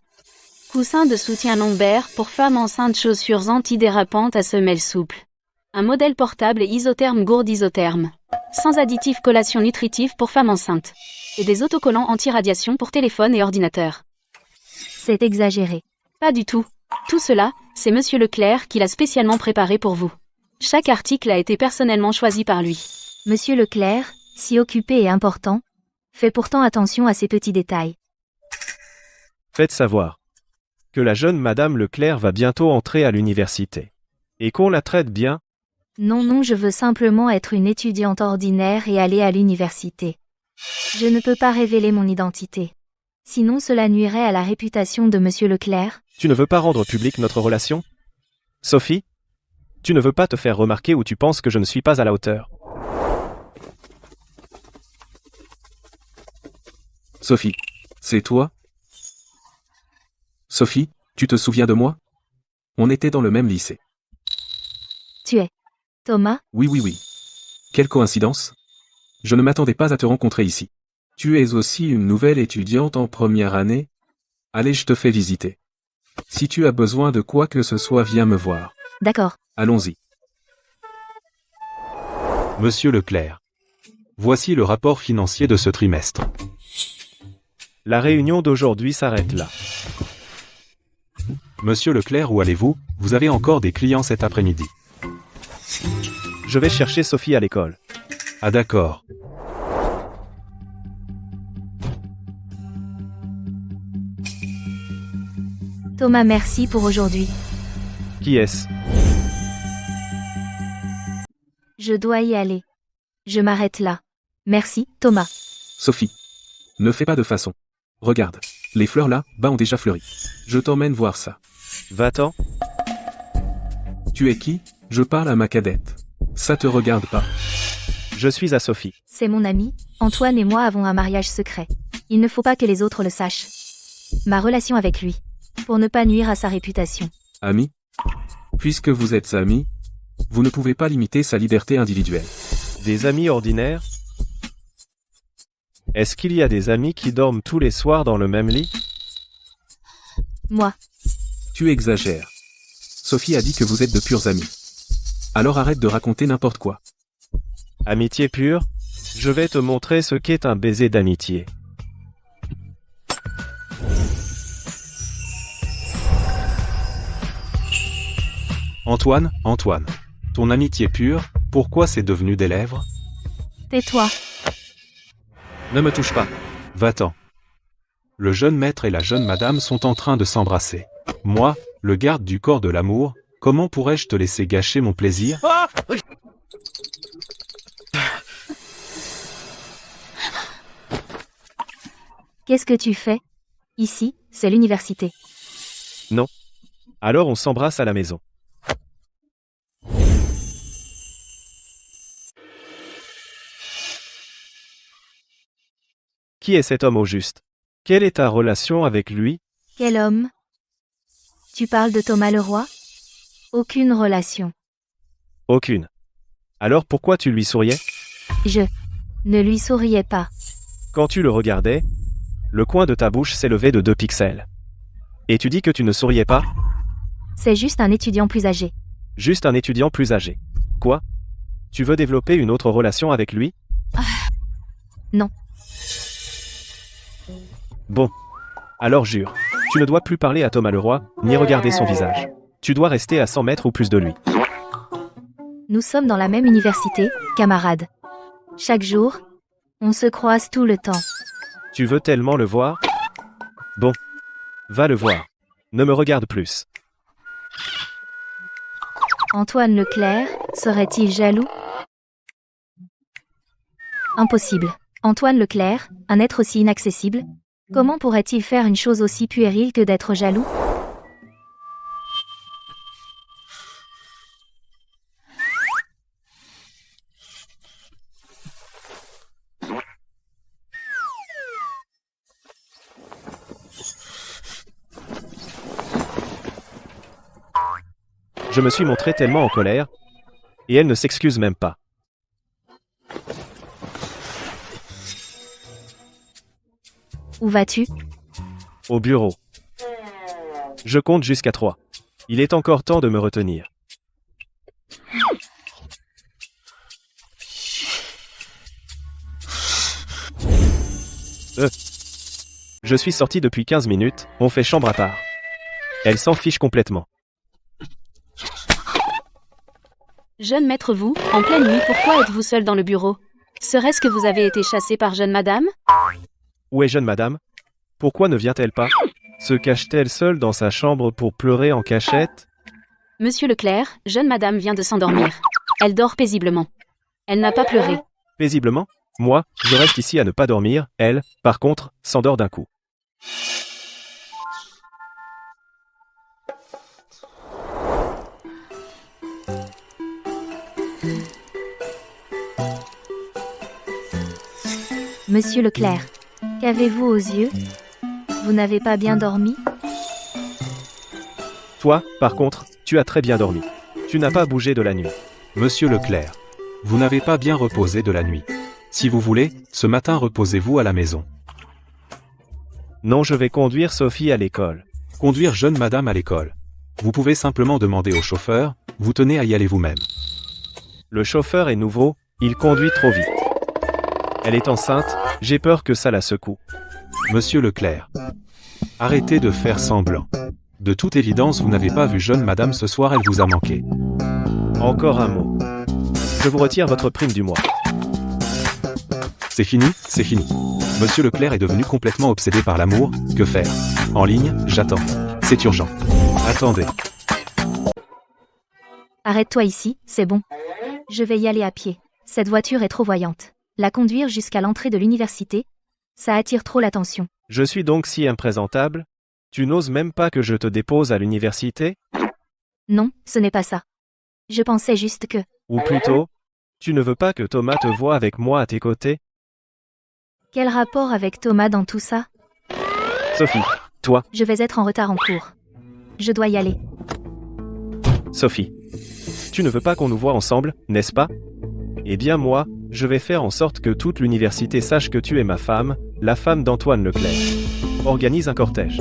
F: Coussin de soutien lombaire pour femmes enceintes, chaussures antidérapantes à semelles souples. Un modèle portable et isotherme gourde isotherme. Sans additifs, collation nutritive pour femmes enceintes. Et des autocollants anti-radiation pour téléphone et ordinateur.
B: C'est exagéré.
F: Pas du tout. Tout cela, c'est monsieur Leclerc qui l'a spécialement préparé pour vous. Chaque article a été personnellement choisi par lui.
B: Monsieur Leclerc, si occupé et important, fait pourtant attention à ces petits détails.
E: Faites savoir que la jeune madame Leclerc va bientôt entrer à l'université. Et qu'on la traite bien.
B: Non, je veux simplement être une étudiante ordinaire et aller à l'université. Je ne peux pas révéler mon identité. Sinon cela nuirait à la réputation de monsieur Leclerc.
E: Tu ne veux pas rendre publique notre relation? Sophie? Tu ne veux pas te faire remarquer ou tu penses que je ne suis pas à la hauteur?
A: Sophie, c'est toi? Sophie, tu te souviens de moi? On était dans le même lycée.
B: Tu es Thomas?
A: Oui. Quelle coïncidence? Je ne m'attendais pas à te rencontrer ici. Tu es aussi une nouvelle étudiante en première année? Allez, je te fais visiter. Si tu as besoin de quoi que ce soit, viens me voir.
B: D'accord.
A: Allons-y. Monsieur Leclerc. Voici le rapport financier de ce trimestre.
E: La réunion d'aujourd'hui s'arrête là.
A: Monsieur Leclerc, où allez-vous? Vous avez encore des clients cet après-midi.
E: Je vais chercher Sophie à l'école.
A: Ah d'accord.
B: Thomas, merci pour aujourd'hui.
E: Qui est-ce?
B: Je dois y aller. Je m'arrête là. Merci, Thomas.
A: Sophie. Ne fais pas de façon. Regarde. Les fleurs là-bas ont déjà fleuri. Je t'emmène voir ça.
E: Va-t'en.
A: Tu es qui? Je parle à ma cadette. Ça te regarde pas.
E: Je suis à Sophie.
B: C'est mon ami. Antoine et moi avons un mariage secret. Il ne faut pas que les autres le sachent. Ma relation avec lui. Pour ne pas nuire à sa réputation.
A: Amis? Puisque vous êtes amis, vous ne pouvez pas limiter sa liberté individuelle.
E: Des amis ordinaires? Est-ce qu'il y a des amis qui dorment tous les soirs dans le même lit?
B: Moi.
A: Tu exagères. Sophie a dit que vous êtes de purs amis. Alors arrête de raconter n'importe quoi.
E: Amitié pure? Je vais te montrer ce qu'est un baiser d'amitié.
A: Antoine, ton amitié pure, pourquoi c'est devenu des lèvres?
C: Tais-toi.
A: Ne me touche pas. Va-t'en. Le jeune maître et la jeune madame sont en train de s'embrasser. Moi, le garde du corps de l'amour, comment pourrais-je te laisser gâcher mon plaisir?
B: Qu'est-ce que tu fais? Ici, c'est l'université.
E: Non. Alors on s'embrasse à la maison. Qui est cet homme au juste? Quelle est ta relation avec lui?
B: Quel homme? Tu parles de Thomas Leroy? Aucune relation.
E: Aucune. Alors pourquoi tu lui souriais?
B: Je ne lui souriais pas.
E: Quand tu le regardais, le coin de ta bouche s'élevait de 2 pixels. Et tu dis que tu ne souriais pas?
B: C'est juste un étudiant plus âgé.
E: Juste un étudiant plus âgé. Quoi? Tu veux développer une autre relation avec lui?
B: Non.
E: Bon. Alors jure. Tu ne dois plus parler à Thomas Leroy, ni regarder son visage. Tu dois rester à 100 mètres ou plus de lui.
B: Nous sommes dans la même université, camarades. Chaque jour, on se croise tout le temps.
E: Tu veux tellement le voir? Bon. Va le voir. Ne me regarde plus.
B: Antoine Leclerc, serait-il jaloux? Impossible. Antoine Leclerc, un être aussi inaccessible, comment pourrait-il faire une chose aussi puérile que d'être jaloux?
E: Je me suis montré tellement en colère. Et elle ne s'excuse même pas.
B: Où vas-tu?
E: Au bureau. Je compte jusqu'à 3. Il est encore temps de me retenir. Je suis sorti depuis 15 minutes, on fait chambre à part. Elle s'en fiche complètement.
F: Jeune maître vous, en pleine nuit, pourquoi êtes-vous seul dans le bureau? Serait-ce que vous avez été chassé par jeune madame?
E: Où est jeune madame? Pourquoi ne vient-elle pas? Se cache-t-elle seule dans sa chambre pour pleurer en cachette?
F: Monsieur Leclerc, jeune madame vient de s'endormir. Elle dort paisiblement. Elle n'a pas pleuré.
E: Paisiblement? Moi, je reste ici à ne pas dormir, elle, par contre, s'endort d'un coup.
B: Monsieur Leclerc, qu'avez-vous aux yeux? Vous n'avez pas bien dormi?
E: Toi, par contre, tu as très bien dormi. Tu n'as pas bougé de la nuit.
A: Monsieur Leclerc, vous n'avez pas bien reposé de la nuit. Si vous voulez, ce matin reposez-vous à la maison.
E: Non, je vais conduire Sophie à l'école.
A: Conduire jeune madame à l'école. Vous pouvez simplement demander au chauffeur, vous tenez à y aller vous-même.
E: Le chauffeur est nouveau, il conduit trop vite. Elle est enceinte, j'ai peur que ça la secoue.
A: Monsieur Leclerc, arrêtez de faire semblant. De toute évidence, vous n'avez pas vu jeune madame ce soir, elle vous a manqué.
E: Encore un mot. Je vous retire votre prime du mois.
A: C'est fini, c'est fini. Monsieur Leclerc est devenu complètement obsédé par l'amour, que faire? En ligne, j'attends. C'est urgent. Attendez.
B: Arrête-toi ici, c'est bon. Je vais y aller à pied. Cette voiture est trop voyante. La conduire jusqu'à l'entrée de l'université, ça attire trop l'attention.
E: Je suis donc si imprésentable? Tu n'oses même pas que je te dépose à l'université?
B: Non, ce n'est pas ça. Je pensais juste que...
E: Ou plutôt, tu ne veux pas que Thomas te voie avec moi à tes côtés?
B: Quel rapport avec Thomas dans tout ça?
E: Sophie, toi,
B: Je vais être en retard en cours. Je dois y aller.
E: Sophie. Tu ne veux pas qu'on nous voie ensemble, n'est-ce pas? Eh bien moi, je vais faire en sorte que toute l'université sache que tu es ma femme, la femme d'Antoine Leclerc. Organise un cortège.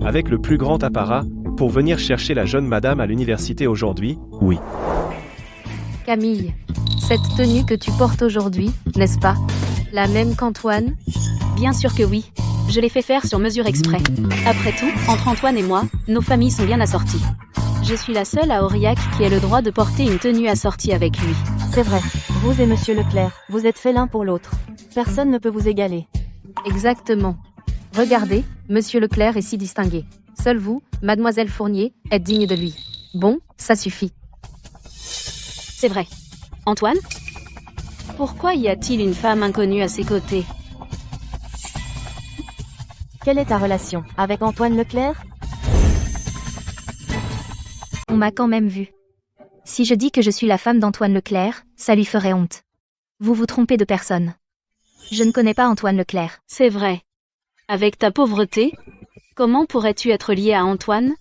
E: Avec le plus grand apparat, pour venir chercher la jeune madame à l'université aujourd'hui, oui.
F: Camille, cette tenue que tu portes aujourd'hui, n'est-ce pas? La même qu'Antoine? Bien sûr que oui. Je l'ai fait faire sur mesure exprès. Après tout, entre Antoine et moi, nos familles sont bien assorties. Je suis la seule à Aurillac qui ait le droit de porter une tenue assortie avec lui.
G: C'est vrai. Vous et monsieur Leclerc, vous êtes faits l'un pour l'autre. Personne ne peut vous égaler.
F: Exactement. Regardez, monsieur Leclerc est si distingué. Seule vous, mademoiselle Fournier, êtes digne de lui. Bon, ça suffit. C'est vrai. Antoine? Pourquoi y a-t-il une femme inconnue à ses côtés?
G: Quelle est ta relation avec Antoine Leclerc?
B: On m'a quand même vu. Si je dis que je suis la femme d'Antoine Leclerc, ça lui ferait honte. Vous vous trompez de personne. Je ne connais pas Antoine Leclerc.
F: C'est vrai. Avec ta pauvreté, comment pourrais-tu être lié à Antoine?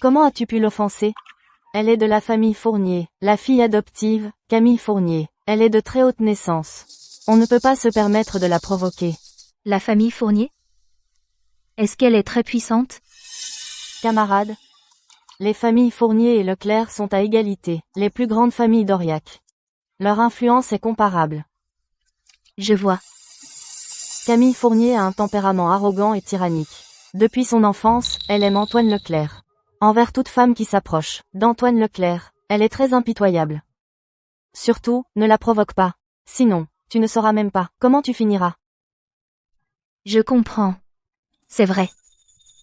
G: Comment as-tu pu l'offenser? Elle est de la famille Fournier, la fille adoptive, Camille Fournier. Elle est de très haute naissance. On ne peut pas se permettre de la provoquer.
B: La famille Fournier? Est-ce qu'elle est très puissante?
G: Camarades, les familles Fournier et Leclerc sont à égalité, les plus grandes familles d'Aurillac. Leur influence est comparable.
B: Je vois.
G: Camille Fournier a un tempérament arrogant et tyrannique. Depuis son enfance, elle aime Antoine Leclerc. Envers toute femme qui s'approche d'Antoine Leclerc, elle est très impitoyable. Surtout, ne la provoque pas. Sinon, tu ne sauras même pas comment tu finiras.
B: Je comprends. C'est vrai.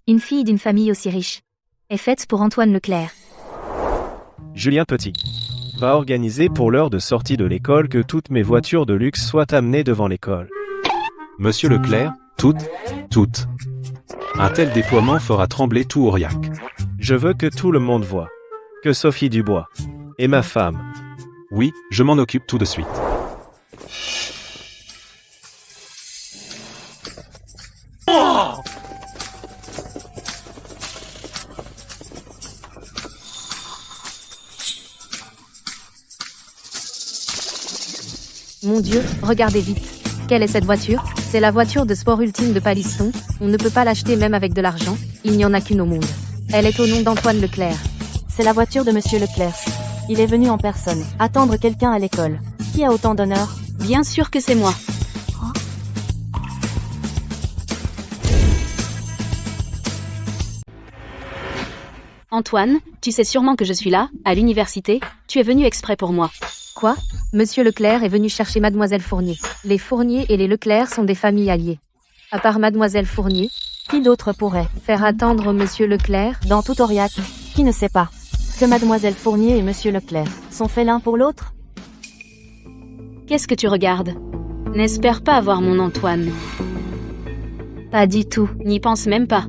B: Une fille d'une famille aussi riche est faite pour Antoine Leclerc.
E: Julien Petit va organiser pour l'heure de sortie de l'école que toutes mes voitures de luxe soient amenées devant l'école.
A: Monsieur Leclerc, toutes. Un tel déploiement fera trembler tout Aurillac.
E: Je veux que tout le monde voie que Sophie Dubois est ma femme.
A: Oui, je m'en occupe tout de suite.
B: Mon Dieu, regardez vite. Quelle est cette voiture? C'est la voiture de sport ultime de Palisson. On ne peut pas l'acheter même avec de l'argent. Il n'y en a qu'une au monde. Elle est au nom d'Antoine Leclerc.
G: C'est la voiture de monsieur Leclerc. Il est venu en personne, attendre quelqu'un à l'école. Qui a autant d'honneur?
F: Bien sûr que c'est moi. Antoine, tu sais sûrement que je suis là, à l'université. Tu es venu exprès pour moi.
B: Quoi? Monsieur Leclerc est venu chercher Mademoiselle Fournier. Les Fournier et les Leclerc sont des familles alliées. À part Mademoiselle Fournier,
G: Qui d'autre pourrait?
B: faire attendre Monsieur Leclerc?
G: Dans tout Aurillac, qui ne sait pas que mademoiselle Fournier et monsieur Leclerc sont faits l'un pour l'autre?
F: Qu'est-ce que tu regardes? N'espère pas avoir mon Antoine.
B: Pas du tout.
F: N'y pense même pas.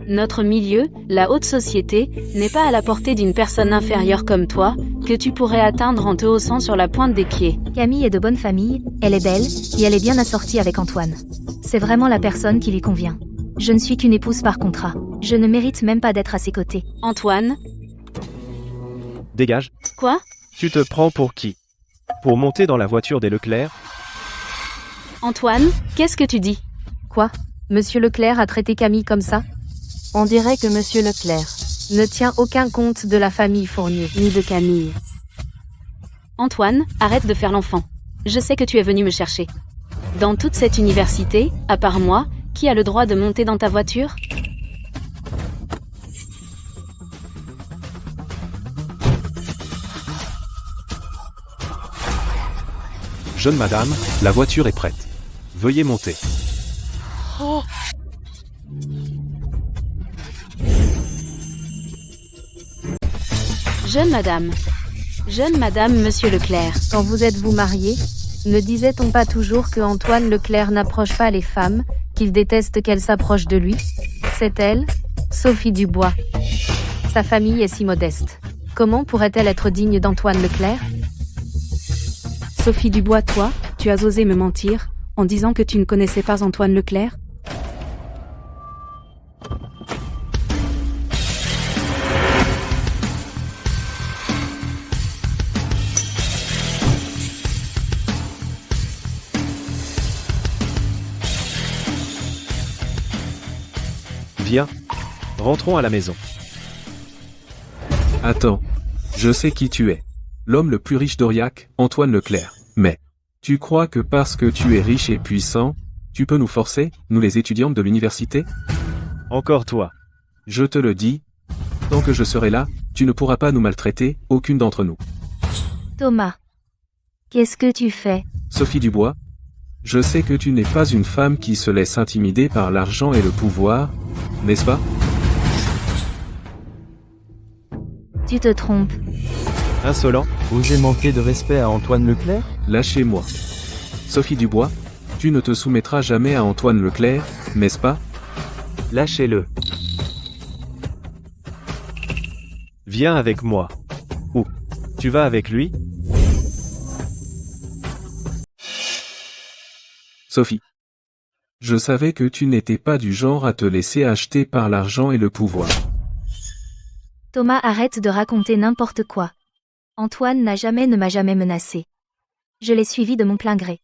F: Notre milieu, la haute société, n'est pas à la portée d'une personne inférieure comme toi, que tu pourrais atteindre en te haussant sur la pointe des pieds.
B: Camille est de bonne famille, elle est belle, et elle est bien assortie avec Antoine. C'est vraiment la personne qui lui convient. Je ne suis qu'une épouse par contrat. Je ne mérite même pas d'être à ses côtés.
F: Antoine?
E: Dégage.
F: Quoi?
E: Tu te prends pour qui? Pour monter dans la voiture des Leclerc?
F: Antoine, qu'est-ce que tu dis?
B: Quoi? Monsieur Leclerc a traité Camille comme ça?
G: On dirait que monsieur Leclerc
B: Ne tient aucun compte de la famille Fournier.
F: Ni de Camille. Antoine, arrête de faire l'enfant. Je sais que tu es venu me chercher. Dans toute cette université, à part moi, qui a le droit de monter dans ta voiture?
A: Jeune madame, la voiture est prête. Veuillez monter.
F: Jeune madame. Jeune madame, monsieur Leclerc.
B: Quand vous êtes-vous mariés, ne disait-on pas toujours que Antoine Leclerc n'approche pas les femmes, qu'il déteste qu'elles s'approchent de lui? C'est elle, Sophie Dubois. Sa famille est si modeste. Comment pourrait-elle être digne d'Antoine Leclerc?
D: Sophie Dubois, toi, tu as osé me mentir, en disant que tu ne connaissais pas Antoine Leclerc?
E: Viens. Rentrons à la maison.
A: Attends. Je sais qui tu es. L'homme le plus riche d'Aurillac, Antoine Leclerc. Mais, tu crois que parce que tu es riche et puissant, tu peux nous forcer, nous les étudiantes de l'université?
E: Encore toi.
A: Je te le dis. Tant que je serai là, tu ne pourras pas nous maltraiter, aucune d'entre nous.
B: Thomas. Qu'est-ce que tu fais?
A: Sophie Dubois, je sais que tu n'es pas une femme qui se laisse intimider par l'argent et le pouvoir, n'est-ce pas?
B: Tu te trompes.
E: Insolent.
H: Osez manquer de respect à Antoine Leclerc?
A: Lâchez-moi. Sophie Dubois, tu ne te soumettras jamais à Antoine Leclerc, n'est-ce pas?
E: Lâchez-le. Viens avec moi. Où? Tu vas avec lui?
A: Sophie. Je savais que tu n'étais pas du genre à te laisser acheter par l'argent et le pouvoir.
B: Thomas, arrête de raconter n'importe quoi. Antoine ne m'a jamais menacé. Je l'ai suivi de mon plein gré.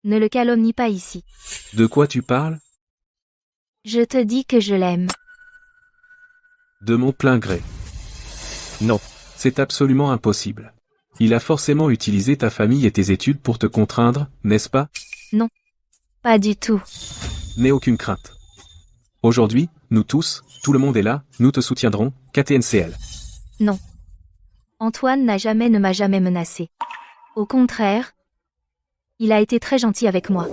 B: Ne le calomnie pas ici.
A: De quoi tu parles?
B: Je te dis que je l'aime.
A: De mon plein gré. Non, c'est absolument impossible. Il a forcément utilisé ta famille et tes études pour te contraindre, n'est-ce pas?
B: Non. Pas du tout.
A: N'aie aucune crainte. Aujourd'hui, nous tous, tout le monde est là, nous te soutiendrons, KTNCL.
B: Non. Antoine ne m'a jamais menacé. Au contraire, il a été très gentil avec moi.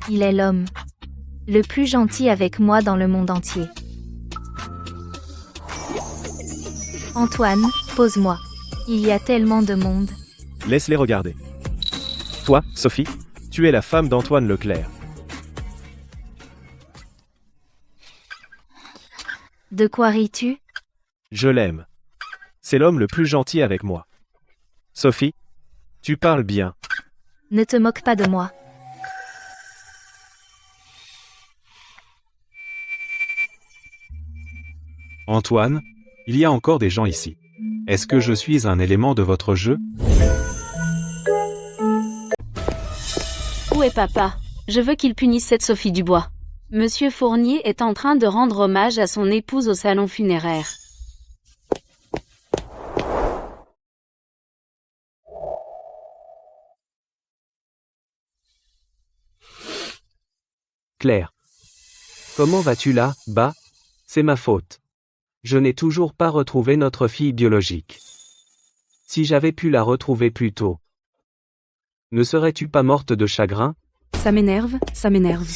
B: Il est l'homme le plus gentil avec moi dans le monde entier. Antoine, pose-moi. Il y a tellement de monde.
E: Laisse-les regarder. Toi, Sophie, tu es la femme d'Antoine Leclerc.
B: De quoi ris-tu?
E: Je l'aime. C'est l'homme le plus gentil avec moi. Sophie? Tu parles bien.
B: Ne te moque pas de moi.
A: Antoine, il y a encore des gens ici. Est-ce que je suis un élément de votre jeu?
F: Où est papa? Je veux qu'il punisse cette Sophie Dubois. Monsieur Fournier est en train de rendre hommage à son épouse au salon funéraire.
I: Claire. Comment vas-tu là, bas? C'est ma faute. Je n'ai toujours pas retrouvé notre fille biologique. Si j'avais pu la retrouver plus tôt. Ne serais-tu pas morte de chagrin?
D: Ça m'énerve, ça m'énerve.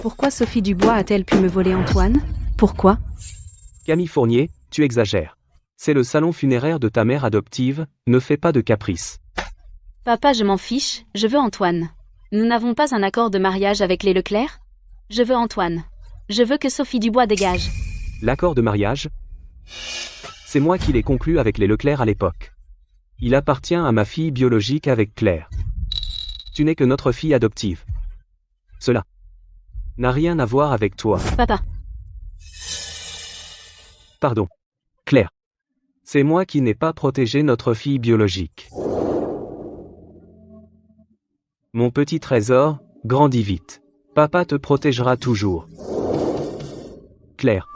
D: Pourquoi Sophie Dubois a-t-elle pu me voler Antoine? Pourquoi?
I: Camille Fournier, tu exagères. C'est le salon funéraire de ta mère adoptive, ne fais pas de caprices.
F: Papa, je m'en fiche, je veux Antoine. Nous n'avons pas un accord de mariage avec les Leclerc? Je veux Antoine. Je veux que Sophie Dubois dégage.
I: L'accord de mariage? C'est moi qui l'ai conclu avec les Leclerc à l'époque. Il appartient à ma fille biologique avec Claire. Tu n'es que notre fille adoptive. Cela n'a rien à voir avec toi.
F: Papa.
I: Pardon. Claire. C'est moi qui n'ai pas protégé notre fille biologique. Mon petit trésor, grandis vite. Papa te protégera toujours. Claire.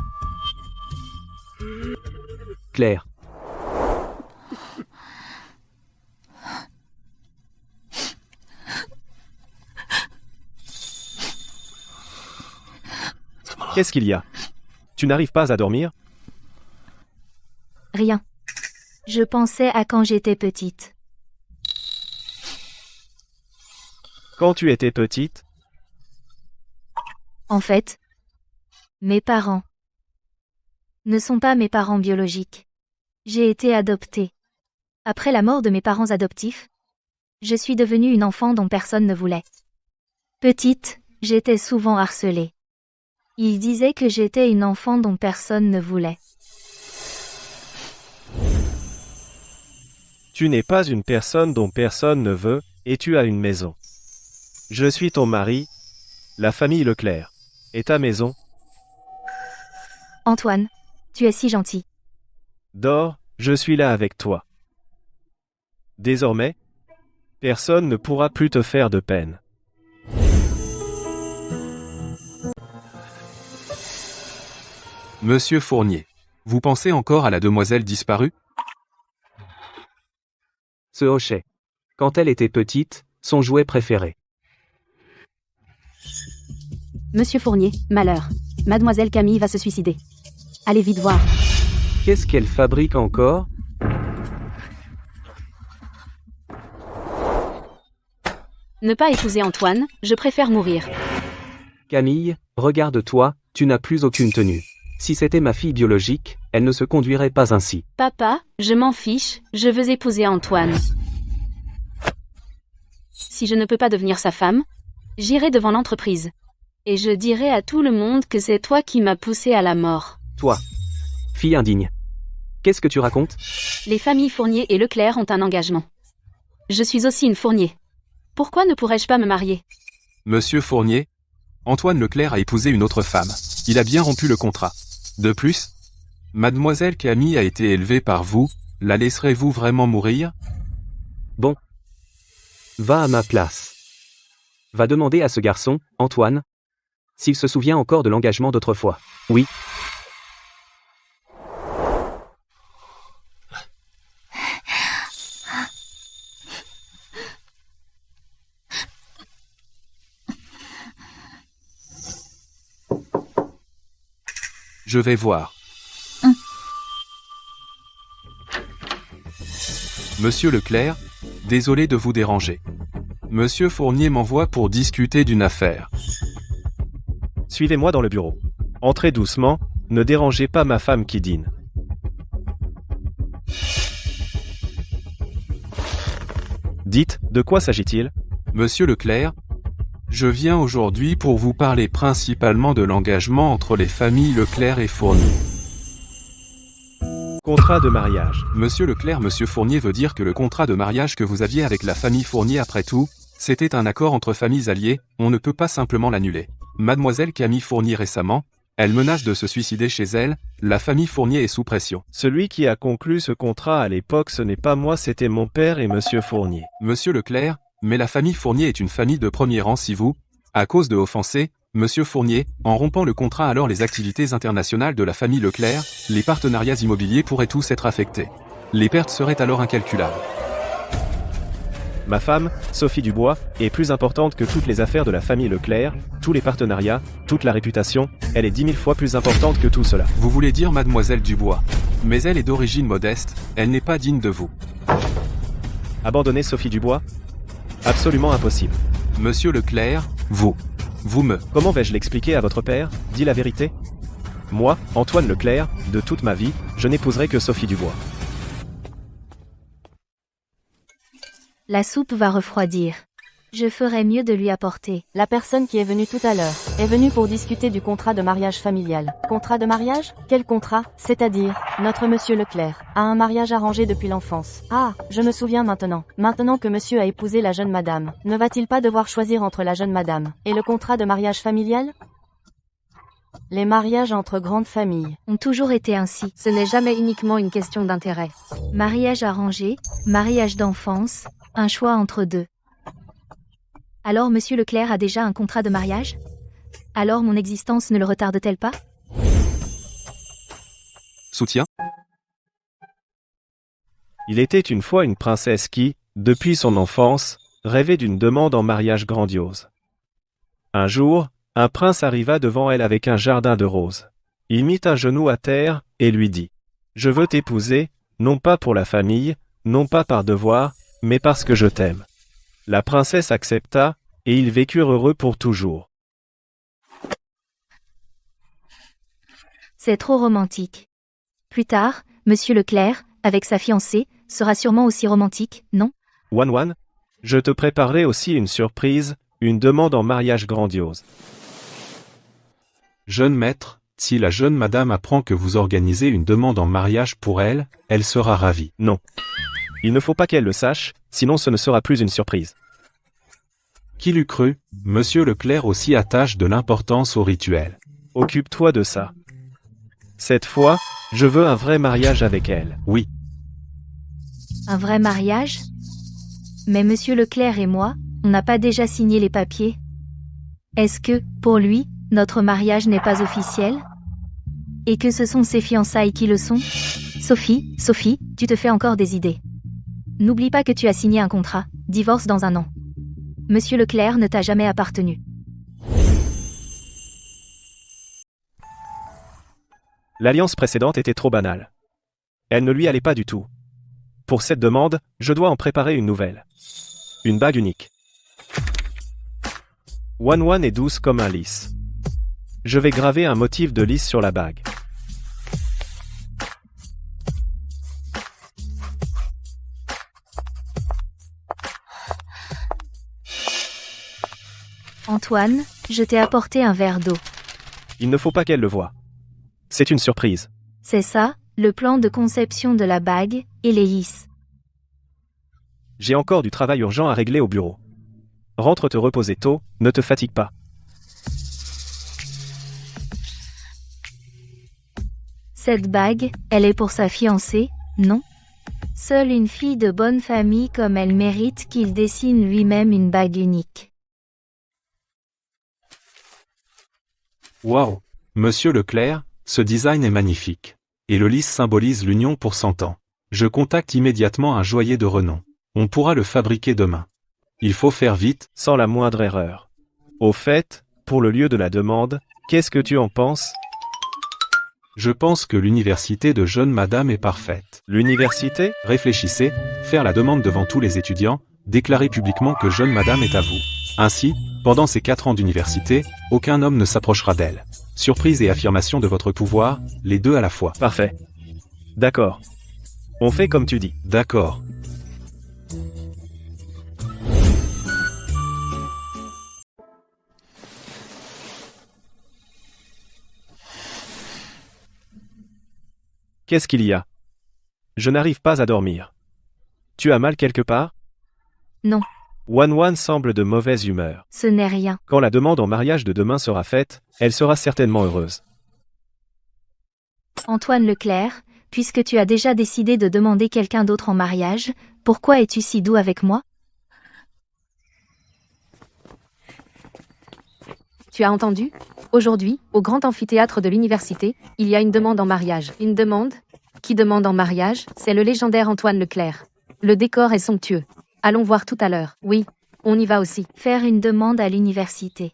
I: Claire.
E: Qu'est-ce qu'il y a? Tu n'arrives pas à dormir?
B: Rien. Je pensais à quand j'étais petite.
E: Quand tu étais petite?
B: En fait, mes parents ne sont pas mes parents biologiques. J'ai été adoptée. Après la mort de mes parents adoptifs, je suis devenue une enfant dont personne ne voulait. Petite, j'étais souvent harcelée. Ils disaient que j'étais une enfant dont personne ne voulait.
E: Tu n'es pas une personne dont personne ne veut, et tu as une maison. Je suis ton mari, la famille Leclerc. Et ta maison?
B: Antoine, tu es si gentil.
E: Dors, je suis là avec toi. Désormais, personne ne pourra plus te faire de peine.
A: Monsieur Fournier, vous pensez encore à la demoiselle disparue?
I: Se hochait. Quand elle était petite, son jouet préféré.
F: Monsieur Fournier, malheur. Mademoiselle Camille va se suicider. Allez vite voir.
I: Qu'est-ce qu'elle fabrique encore?
F: Ne pas épouser Antoine, je préfère mourir.
I: Camille, regarde-toi, tu n'as plus aucune tenue. Si c'était ma fille biologique, elle ne se conduirait pas ainsi.
F: Papa, je m'en fiche, je veux épouser Antoine. Si je ne peux pas devenir sa femme, j'irai devant l'entreprise. Et je dirai à tout le monde que c'est toi qui m'as poussé à la mort.
I: Toi, fille indigne. Qu'est-ce que tu racontes?
F: Les familles Fournier et Leclerc ont un engagement. Je suis aussi une Fournier. Pourquoi ne pourrais-je pas me marier?
A: Monsieur Fournier, Antoine Leclerc a épousé une autre femme. Il a bien rompu le contrat. De plus, mademoiselle Camille a été élevée par vous, la laisserez-vous vraiment mourir?
I: Bon. Va à ma place. Va demander à ce garçon, Antoine, s'il se souvient encore de l'engagement d'autrefois. Oui.
A: Je vais voir. Monsieur Leclerc, désolé de vous déranger. Monsieur Fournier m'envoie pour discuter d'une affaire.
E: Suivez-moi dans le bureau. Entrez doucement, ne dérangez pas ma femme qui dîne. Dites, de quoi s'agit-il?
A: Monsieur Leclerc, je viens aujourd'hui pour vous parler principalement de l'engagement entre les familles Leclerc et Fournier.
E: Contrat de mariage.
A: Monsieur Leclerc, Monsieur Fournier veut dire que le contrat de mariage que vous aviez avec la famille Fournier après tout, c'était un accord entre familles alliées, on ne peut pas simplement l'annuler. Mademoiselle Camille Fournier récemment, elle menace de se suicider chez elle, la famille Fournier est sous pression.
E: Celui qui a conclu ce contrat à l'époque, ce n'est pas moi, c'était mon père et Monsieur Fournier.
A: Monsieur Leclerc, mais la famille Fournier est une famille de premier rang si vous, à cause de offenser, Monsieur Fournier, en rompant le contrat alors les activités internationales de la famille Leclerc, les partenariats immobiliers pourraient tous être affectés. Les pertes seraient alors incalculables.
E: Ma femme, Sophie Dubois, est plus importante que toutes les affaires de la famille Leclerc, tous les partenariats, toute la réputation, elle est 10 000 fois plus importante que tout cela.
A: Vous voulez dire Mademoiselle Dubois. Mais elle est d'origine modeste, elle n'est pas digne de vous.
E: Abandonner Sophie Dubois? Absolument impossible.
A: Monsieur Leclerc, vous me...
E: Comment vais-je l'expliquer à votre père? Dis la vérité. Moi, Antoine Leclerc, de toute ma vie, je n'épouserai que Sophie Dubois.
B: La soupe va refroidir. Je ferais mieux de lui apporter.
G: La personne qui est venue tout à l'heure est venue pour discuter du contrat de mariage familial. Contrat de mariage? Quel contrat? C'est-à-dire, notre monsieur Leclerc a un mariage arrangé depuis l'enfance. Ah, je me souviens maintenant. Maintenant que monsieur a épousé la jeune madame, ne va-t-il pas devoir choisir entre la jeune madame et le contrat de mariage familial? Les mariages entre grandes familles
B: Ont toujours été ainsi.
F: Ce n'est jamais uniquement une question d'intérêt.
B: Mariage arrangé, mariage d'enfance, un choix entre deux. Alors Monsieur Leclerc a déjà un contrat de mariage? Alors mon existence ne le retarde-t-elle pas?
A: Soutien?
E: Il était une fois une princesse qui, depuis son enfance, rêvait d'une demande en mariage grandiose. Un jour, un prince arriva devant elle avec un jardin de roses. Il mit un genou à terre et lui dit « Je veux t'épouser, non pas pour la famille, non pas par devoir, mais parce que je t'aime. » La princesse accepta, et ils vécurent heureux pour toujours.
B: C'est trop romantique. Plus tard, Monsieur Leclerc, avec sa fiancée, sera sûrement aussi romantique, non?
E: Wan, je te préparerai aussi une surprise, une demande en mariage grandiose.
A: Jeune maître, si la jeune madame apprend que vous organisez une demande en mariage pour elle, elle sera ravie.
E: Non. Il ne faut pas qu'elle le sache, sinon ce ne sera plus une surprise.
A: Qui l'eût cru, Monsieur Leclerc aussi attache de l'importance au rituel.
E: Occupe-toi de ça. Cette fois, je veux un vrai mariage avec elle.
A: Oui.
B: Un vrai mariage? Mais Monsieur Leclerc et moi, on n'a pas déjà signé les papiers? Est-ce que, pour lui, notre mariage n'est pas officiel? Et que ce sont ses fiançailles qui le sont? Sophie, tu te fais encore des idées. N'oublie pas que tu as signé un contrat, divorce dans un an. Monsieur Leclerc ne t'a jamais appartenu.
E: L'alliance précédente était trop banale. Elle ne lui allait pas du tout. Pour cette demande, je dois en préparer une nouvelle. Une bague unique. Wan est douce comme un lys. Je vais graver un motif de lys sur la bague.
B: Antoine, je t'ai apporté un verre d'eau.
E: Il ne faut pas qu'elle le voie. C'est une surprise.
B: C'est ça, le plan de conception de la bague, et les lys.
E: J'ai encore du travail urgent à régler au bureau. Rentre te reposer tôt, ne te fatigue pas.
B: Cette bague, elle est pour sa fiancée, non? Seule une fille de bonne famille comme elle mérite qu'il dessine lui-même une bague unique.
A: Waouh! Monsieur Leclerc, ce design est magnifique. Et le lys symbolise l'union pour 100 ans. Je contacte immédiatement un joaillier de renom. On pourra le fabriquer demain. Il faut faire vite.
E: Sans la moindre erreur. Au fait, pour le lieu de la demande, qu'est-ce que tu en penses?
A: Je pense que l'université de jeune madame est parfaite.
E: L'université?
A: Réfléchissez, faire la demande devant tous les étudiants, déclarer publiquement que jeune madame est à vous. Ainsi, pendant ces 4 ans d'université, aucun homme ne s'approchera d'elle. Surprise et affirmation de votre pouvoir, les deux à la fois.
E: Parfait. D'accord. On fait comme tu dis.
A: D'accord.
E: Qu'est-ce qu'il y a? Je n'arrive pas à dormir. Tu as mal quelque part?
B: Non.
E: Wan semble de mauvaise humeur.
B: Ce n'est rien.
E: Quand la demande en mariage de demain sera faite, elle sera certainement heureuse.
B: Antoine Leclerc, puisque tu as déjà décidé de demander quelqu'un d'autre en mariage, pourquoi es-tu si doux avec moi?
J: Tu as entendu? Aujourd'hui, au grand amphithéâtre de l'université, il y a une demande en mariage. Une demande? Qui demande en mariage? C'est le légendaire Antoine Leclerc. Le décor est somptueux. Allons voir tout à l'heure. Oui, on y va aussi.
B: Faire une demande à l'université.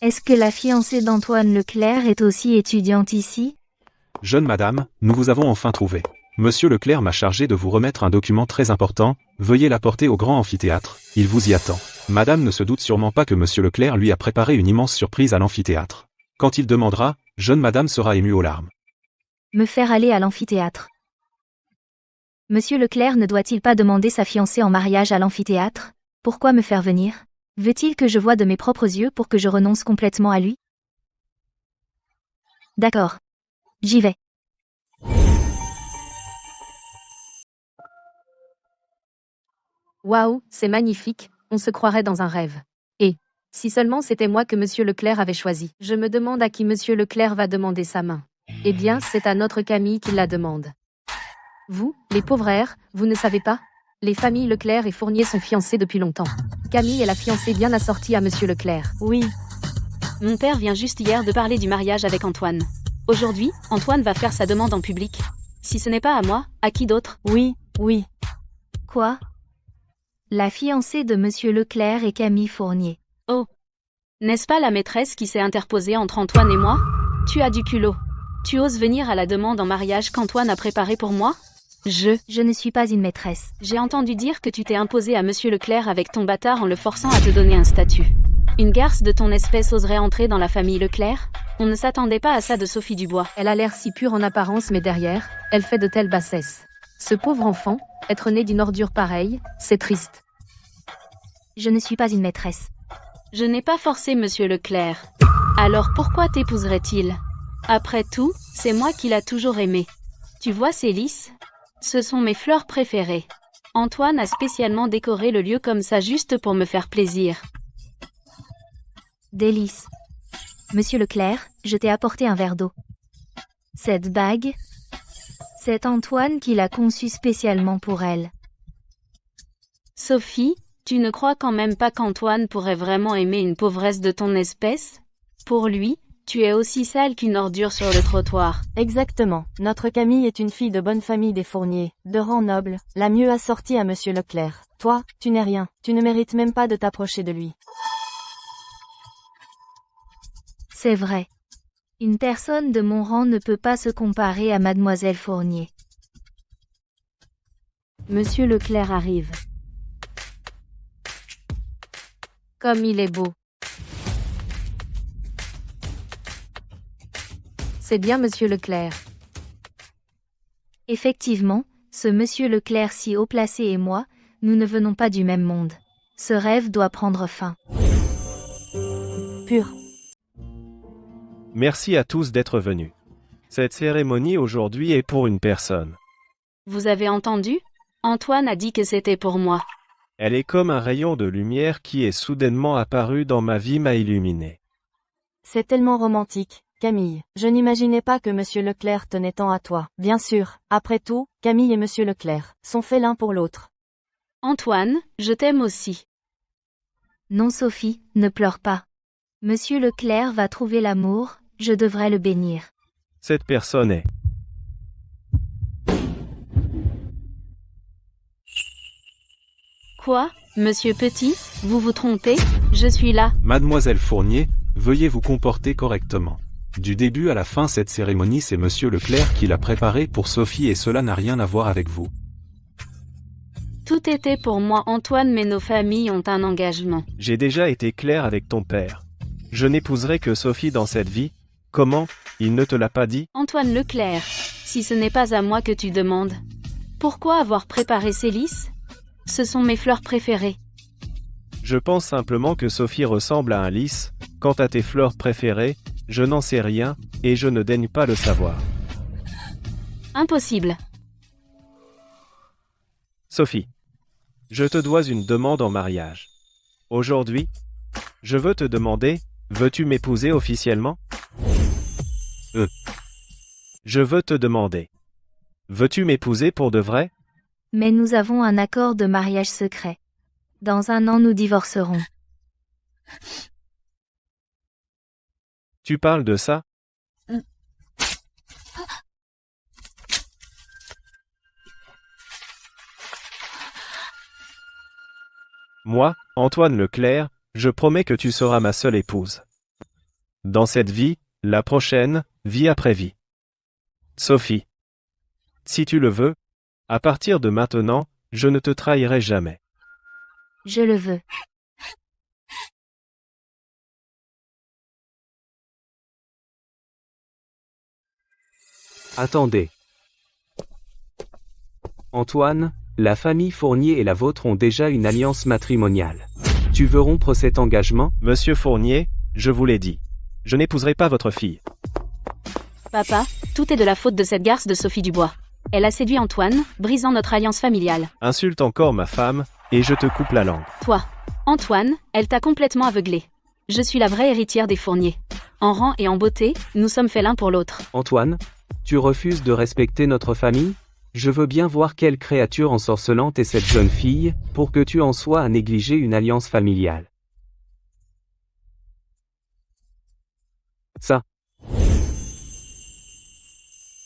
B: Est-ce que la fiancée d'Antoine Leclerc est aussi étudiante ici?
A: Jeune madame, nous vous avons enfin trouvé. Monsieur Leclerc m'a chargé de vous remettre un document très important, veuillez l'apporter au grand amphithéâtre, il vous y attend. Madame ne se doute sûrement pas que monsieur Leclerc lui a préparé une immense surprise à l'amphithéâtre. Quand il demandera, jeune madame sera émue aux larmes.
B: Me faire aller à l'amphithéâtre. Monsieur Leclerc ne doit-il pas demander sa fiancée en mariage à l'amphithéâtre? Pourquoi me faire venir? Veut-il que je voie de mes propres yeux pour que je renonce complètement à lui? D'accord. J'y vais.
J: Waouh, c'est magnifique, on se croirait dans un rêve. Et, si seulement c'était moi que monsieur Leclerc avait choisi. Je me demande à qui monsieur Leclerc va demander sa main. Eh bien, c'est à notre Camille qu'il la demande. Vous, les pauvres airs, vous ne savez pas? Les familles Leclerc et Fournier sont fiancées depuis longtemps. Camille est la fiancée bien assortie à monsieur Leclerc.
F: Oui. Mon père vient juste hier de parler du mariage avec Antoine. Aujourd'hui, Antoine va faire sa demande en public. Si ce n'est pas à moi, à qui d'autre?
G: Oui.
B: Quoi? La fiancée de monsieur Leclerc est Camille Fournier.
F: Oh. N'est-ce pas la maîtresse qui s'est interposée entre Antoine et moi? Tu as du culot. Tu oses venir à la demande en mariage qu'Antoine a préparée pour moi?
B: Je ne suis pas une maîtresse.
F: J'ai entendu dire que tu t'es imposé à monsieur Leclerc avec ton bâtard en le forçant à te donner un statut. Une garce de ton espèce oserait entrer dans la famille Leclerc? On ne s'attendait pas à ça de Sophie Dubois.
J: Elle a l'air si pure en apparence mais derrière, elle fait de telles bassesses. Ce pauvre enfant, être né d'une ordure pareille, c'est triste.
B: Je ne suis pas une maîtresse.
F: Je n'ai pas forcé monsieur Leclerc. Alors pourquoi t'épouserait-il? Après tout, c'est moi qui l'a toujours aimé. Tu vois ces lys? Ce sont mes fleurs préférées. Antoine a spécialement décoré le lieu comme ça juste pour me faire plaisir.
B: Délice. Monsieur Leclerc, je t'ai apporté un verre d'eau. Cette bague, c'est Antoine qui l'a conçue spécialement pour elle.
F: Sophie, tu ne crois quand même pas qu'Antoine pourrait vraiment aimer une pauvresse de ton espèce? Pour lui, tu es aussi sale qu'une ordure sur le trottoir.
G: Exactement. Notre Camille est une fille de bonne famille des Fourniers, de rang noble, la mieux assortie à monsieur Leclerc. Toi, tu n'es rien. Tu ne mérites même pas de t'approcher de lui.
B: C'est vrai. Une personne de mon rang ne peut pas se comparer à mademoiselle Fournier.
F: Monsieur Leclerc arrive.
J: Comme il est beau. C'est bien monsieur Leclerc.
B: Effectivement, ce monsieur Leclerc si haut placé et moi, nous ne venons pas du même monde. Ce rêve doit prendre fin.
G: Pur.
E: Merci à tous d'être venus. Cette cérémonie aujourd'hui est pour une personne.
F: Vous avez entendu? Antoine a dit que c'était pour moi.
E: Elle est comme un rayon de lumière qui est soudainement apparu dans ma vie m'a illuminé.
G: C'est tellement romantique, Camille. Je n'imaginais pas que monsieur Leclerc tenait tant à toi. Bien sûr, après tout, Camille et monsieur Leclerc sont faits l'un pour l'autre.
F: Antoine, je t'aime aussi.
B: Non Sophie, ne pleure pas. Monsieur Leclerc va trouver l'amour, je devrais le bénir.
E: Cette personne est...
F: Quoi, monsieur Petit, vous vous trompez? Je suis là.
A: Mademoiselle Fournier, veuillez vous comporter correctement. Du début à la fin cette cérémonie c'est monsieur Leclerc qui l'a préparée pour Sophie et cela n'a rien à voir avec vous.
F: Tout était pour moi Antoine mais nos familles ont un engagement.
E: J'ai déjà été clair avec ton père. Je n'épouserai que Sophie dans cette vie. Comment? Il ne te l'a pas dit?
F: Antoine Leclerc, si ce n'est pas à moi que tu demandes. Pourquoi avoir préparé ces lys? Ce sont mes fleurs préférées.
E: Je pense simplement que Sophie ressemble à un lys. Quant à tes fleurs préférées, je n'en sais rien, et je ne daigne pas le savoir.
F: Impossible.
E: Sophie. Je te dois une demande en mariage. Aujourd'hui, je veux te demander, veux-tu m'épouser officiellement? Je veux te demander. Veux-tu m'épouser pour de vrai?
B: Mais nous avons un accord de mariage secret. Dans 1 an nous divorcerons.
E: Tu parles de ça? Moi, Antoine Leclerc, je promets que tu seras ma seule épouse. Dans cette vie, la prochaine, vie après vie. Sophie. Si tu le veux, à partir de maintenant, je ne te trahirai jamais.
B: Je le veux.
I: Attendez. Antoine, la famille Fournier et la vôtre ont déjà une alliance matrimoniale. Tu veux rompre cet engagement?
E: Monsieur Fournier, je vous l'ai dit. Je n'épouserai pas votre fille.
F: Papa, tout est de la faute de cette garce de Sophie Dubois. Elle a séduit Antoine, brisant notre alliance familiale.
E: Insulte encore ma femme, et je te coupe la langue.
F: Toi, Antoine, elle t'a complètement aveuglé. Je suis la vraie héritière des Fournier. En rang et en beauté, nous sommes faits l'un pour l'autre.
I: Antoine, tu refuses de respecter notre famille? Je veux bien voir quelle créature ensorcelante est cette jeune fille, pour que tu en sois à négliger une alliance familiale. Ça.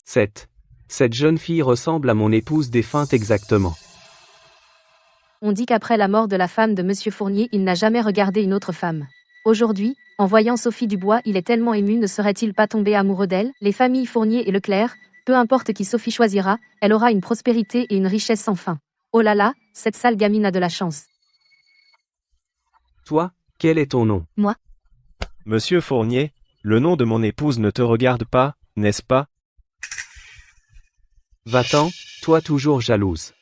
I: Cette jeune fille ressemble à mon épouse défunte exactement.
J: On dit qu'après la mort de la femme de Monsieur Fournier, il n'a jamais regardé une autre femme. Aujourd'hui, en voyant Sophie Dubois, il est tellement ému, ne serait-il pas tombé amoureux d'elle? Les familles Fournier et Leclerc, peu importe qui Sophie choisira, elle aura une prospérité et une richesse sans fin. Oh là là, cette sale gamine a de la chance.
I: Toi, quel est ton nom?
B: Moi?
E: Monsieur Fournier, le nom de mon épouse ne te regarde pas, n'est-ce pas?
I: Va-t'en, toi toujours jalouse.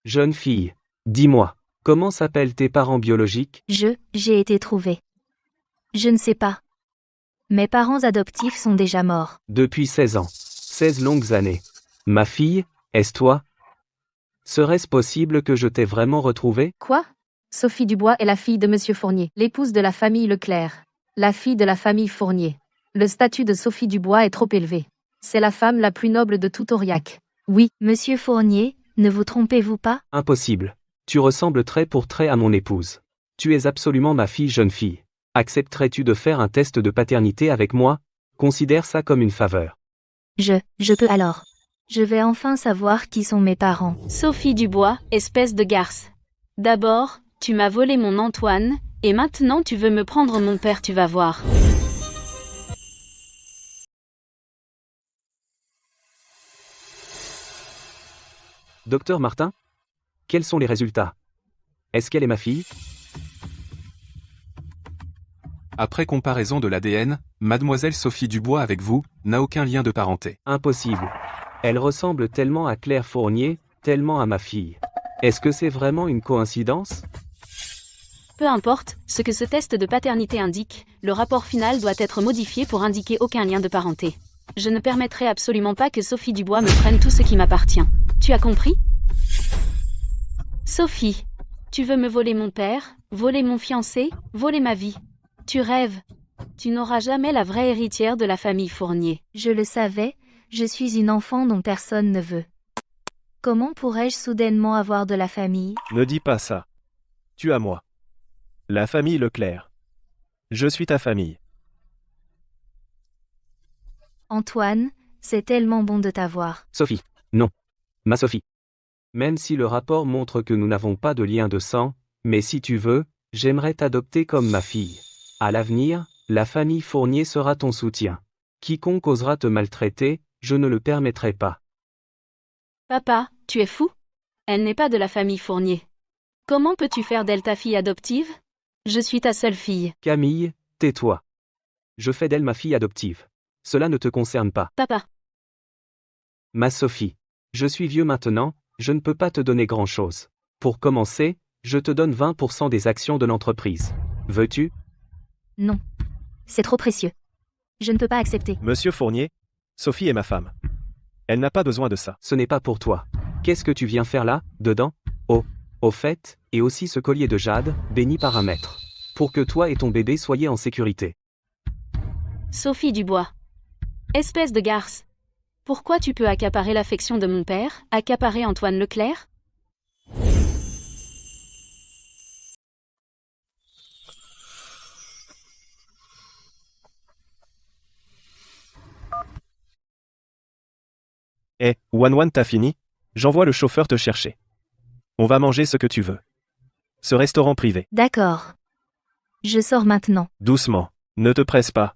I: Jeune fille, dis-moi, comment s'appellent tes parents biologiques?
B: J'ai été trouvée. Je ne sais pas. Mes parents adoptifs sont déjà morts.
I: Depuis 16 ans. 16 longues années. Ma fille, est-ce toi? Serait-ce possible que je t'ai vraiment retrouvée?
J: Quoi? Sophie Dubois est la fille de Monsieur Fournier, l'épouse de la famille Leclerc. La fille de la famille Fournier. Le statut de Sophie Dubois est trop élevé. C'est la femme la plus noble de tout Aurillac. Oui.
B: Monsieur Fournier, ne vous trompez-vous pas?
I: Impossible. Tu ressembles trait pour trait à mon épouse. Tu es absolument ma fille, jeune fille. Accepterais-tu de faire un test de paternité avec moi? Considère ça comme une faveur.
B: Je peux alors. Je vais enfin savoir qui sont mes parents.
F: Sophie Dubois, espèce de garce. D'abord, tu m'as volé mon Antoine, et maintenant tu veux me prendre mon père, tu vas voir.
I: Docteur Martin? Quels sont les résultats? Est-ce qu'elle est ma fille?
A: Après comparaison de l'ADN, mademoiselle Sophie Dubois avec vous, n'a aucun lien de parenté.
I: Impossible. Elle ressemble tellement à Claire Fournier, tellement à ma fille. Est-ce que c'est vraiment une coïncidence?
F: Peu importe ce que ce test de paternité indique, le rapport final doit être modifié pour indiquer aucun lien de parenté. Je ne permettrai absolument pas que Sophie Dubois me prenne tout ce qui m'appartient. Tu as compris? Sophie, tu veux me voler mon père, voler mon fiancé, voler ma vie. Tu rêves. Tu n'auras jamais la vraie héritière de la famille Fournier.
B: Je le savais, je suis une enfant dont personne ne veut. Comment pourrais-je soudainement avoir de la famille?
E: Ne dis pas ça. Tu as moi. La famille Leclerc. Je suis ta famille.
B: Antoine, c'est tellement bon de t'avoir.
I: Sophie. Non. Ma Sophie. Même si le rapport montre que nous n'avons pas de lien de sang, mais si tu veux, j'aimerais t'adopter comme ma fille. À l'avenir, la famille Fournier sera ton soutien. Quiconque osera te maltraiter, je ne le permettrai pas.
F: Papa, tu es fou? Elle n'est pas de la famille Fournier. Comment peux-tu faire d'elle ta fille adoptive? Je suis ta seule fille.
I: Camille, tais-toi. Je fais d'elle ma fille adoptive. Cela ne te concerne pas.
F: Papa.
I: Ma Sophie. Je suis vieux maintenant, je ne peux pas te donner grand-chose. Pour commencer, je te donne 20% des actions de l'entreprise. Veux-tu?
B: Non. C'est trop précieux. Je ne peux pas accepter.
E: Monsieur Fournier, Sophie est ma femme. Elle n'a pas besoin de ça.
I: Ce n'est pas pour toi. Qu'est-ce que tu viens faire là, dedans? Au fait, et aussi ce collier de jade, béni par un maître. Pour que toi et ton bébé soyez en sécurité.
F: Sophie Dubois. Espèce de garce. Pourquoi tu peux accaparer l'affection de mon père, accaparer Antoine Leclerc?
E: Eh, Wan, t'as fini? J'envoie le chauffeur te chercher. On va manger ce que tu veux. Ce restaurant privé.
B: D'accord. Je sors maintenant.
E: Doucement. Ne te presse pas.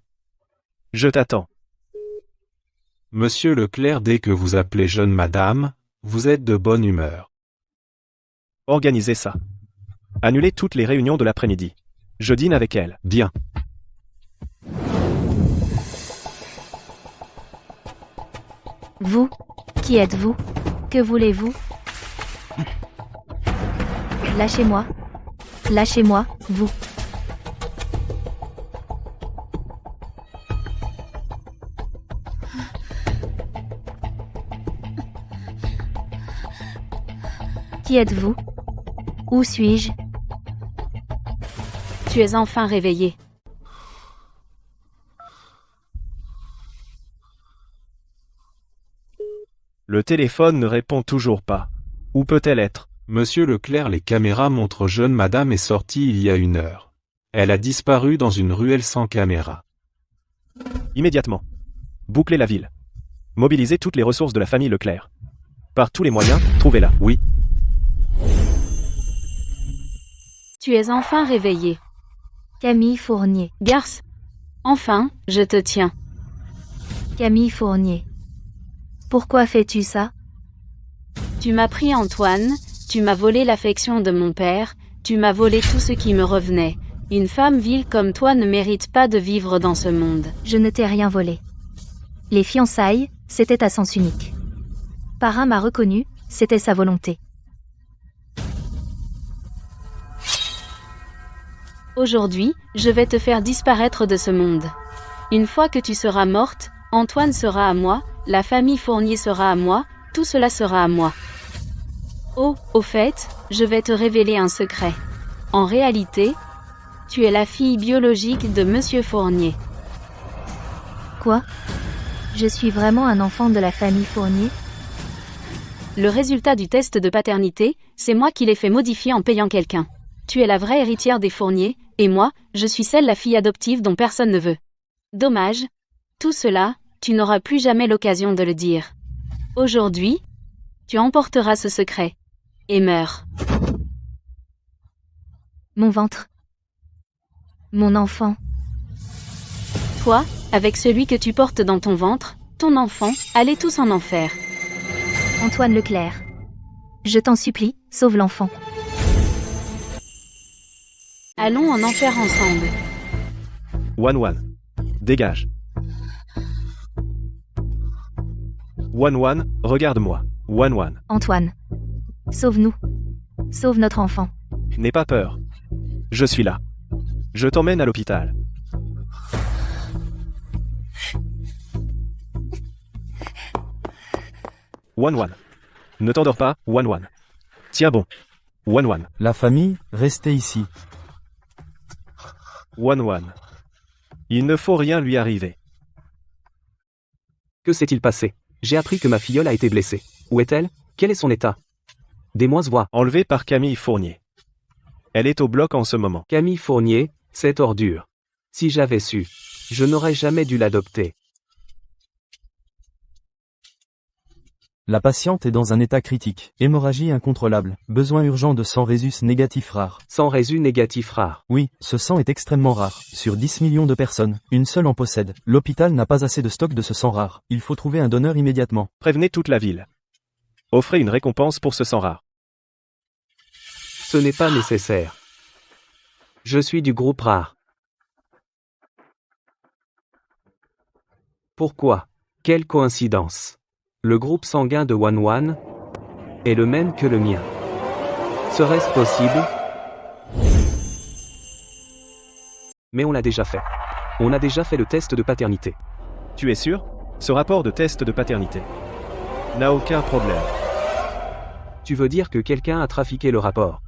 E: Je t'attends.
A: Monsieur Leclerc, dès que vous appelez jeune madame, vous êtes de bonne humeur.
E: Organisez ça. Annulez toutes les réunions de l'après-midi. Je dîne avec elle.
A: Bien.
B: Vous? Qui êtes-vous? Que voulez-vous? Lâchez-moi. Lâchez-moi, vous. Qui êtes-vous? Où suis-je?
F: Tu es enfin réveillé.
E: Le téléphone ne répond toujours pas. Où peut-elle être?
A: Monsieur Leclerc, les caméras montrent jeune madame est sortie il y a 1 heure. Elle a disparu dans une ruelle sans caméra.
E: Immédiatement. Bouclez la ville. Mobilisez toutes les ressources de la famille Leclerc. Par tous les moyens, trouvez-la.
A: Oui.
F: Tu es enfin réveillé.
B: Camille Fournier.
F: Garce. Enfin, je te tiens.
B: Camille Fournier. Pourquoi fais-tu ça?
F: Tu m'as pris Antoine, tu m'as volé l'affection de mon père, tu m'as volé tout ce qui me revenait. Une femme vile comme toi ne mérite pas de vivre dans ce monde.
B: Je ne t'ai rien volé. Les fiançailles, c'était à sens unique. Parrain m'a reconnu, c'était sa volonté.
F: Aujourd'hui, je vais te faire disparaître de ce monde. Une fois que tu seras morte, Antoine sera à moi, la famille Fournier sera à moi, tout cela sera à moi. Oh, au fait, je vais te révéler un secret. En réalité, tu es la fille biologique de Monsieur Fournier.
B: Quoi? Je suis vraiment un enfant de la famille Fournier?
F: Le résultat du test de paternité, c'est moi qui l'ai fait modifier en payant quelqu'un. Tu es la vraie héritière des Fournier, et moi, je suis celle la fille adoptive dont personne ne veut. Dommage. Tout cela, tu n'auras plus jamais l'occasion de le dire. Aujourd'hui, tu emporteras ce secret. Et meurs.
B: Mon ventre. Mon enfant.
F: Toi, avec celui que tu portes dans ton ventre, ton enfant, allez tous en enfer.
B: Antoine Leclerc. Je t'en supplie, sauve l'enfant.
F: Allons en enfer ensemble.
E: Wan, dégage. Wan, regarde-moi. Wan.
B: Antoine. Sauve-nous. Sauve notre enfant.
E: N'aie pas peur. Je suis là. Je t'emmène à l'hôpital. Wan. Ne t'endors pas, Wan. Tiens bon. Wan.
H: La famille, restez ici.
E: Wan. Il ne faut rien lui arriver.
I: Que s'est-il passé? J'ai appris que ma filleule a été blessée. Où est-elle? Quel est son état? Des mois voix.
E: Enlevée par Camille Fournier. Elle est au bloc en ce moment.
I: Camille Fournier, cette ordure. Si j'avais su, je n'aurais jamais dû l'adopter.
H: La patiente est dans un état critique. Hémorragie incontrôlable. Besoin urgent de sang résus négatif rare.
I: Sang résus négatif rare.
H: Oui, ce sang est extrêmement rare. Sur 10 millions de personnes, une seule en possède. L'hôpital n'a pas assez de stock de ce sang rare. Il faut trouver un donneur immédiatement.
E: Prévenez toute la ville. Offrez une récompense pour ce sang rare.
I: Ce n'est pas nécessaire. Je suis du groupe rare. Pourquoi? Quelle coïncidence. Le groupe sanguin de Wan est le même que le mien. Serait-ce possible? Mais on l'a déjà fait. On a déjà fait le test de paternité.
E: Tu es sûr? Ce rapport de test de paternité n'a aucun problème.
I: Tu veux dire que quelqu'un a trafiqué le rapport?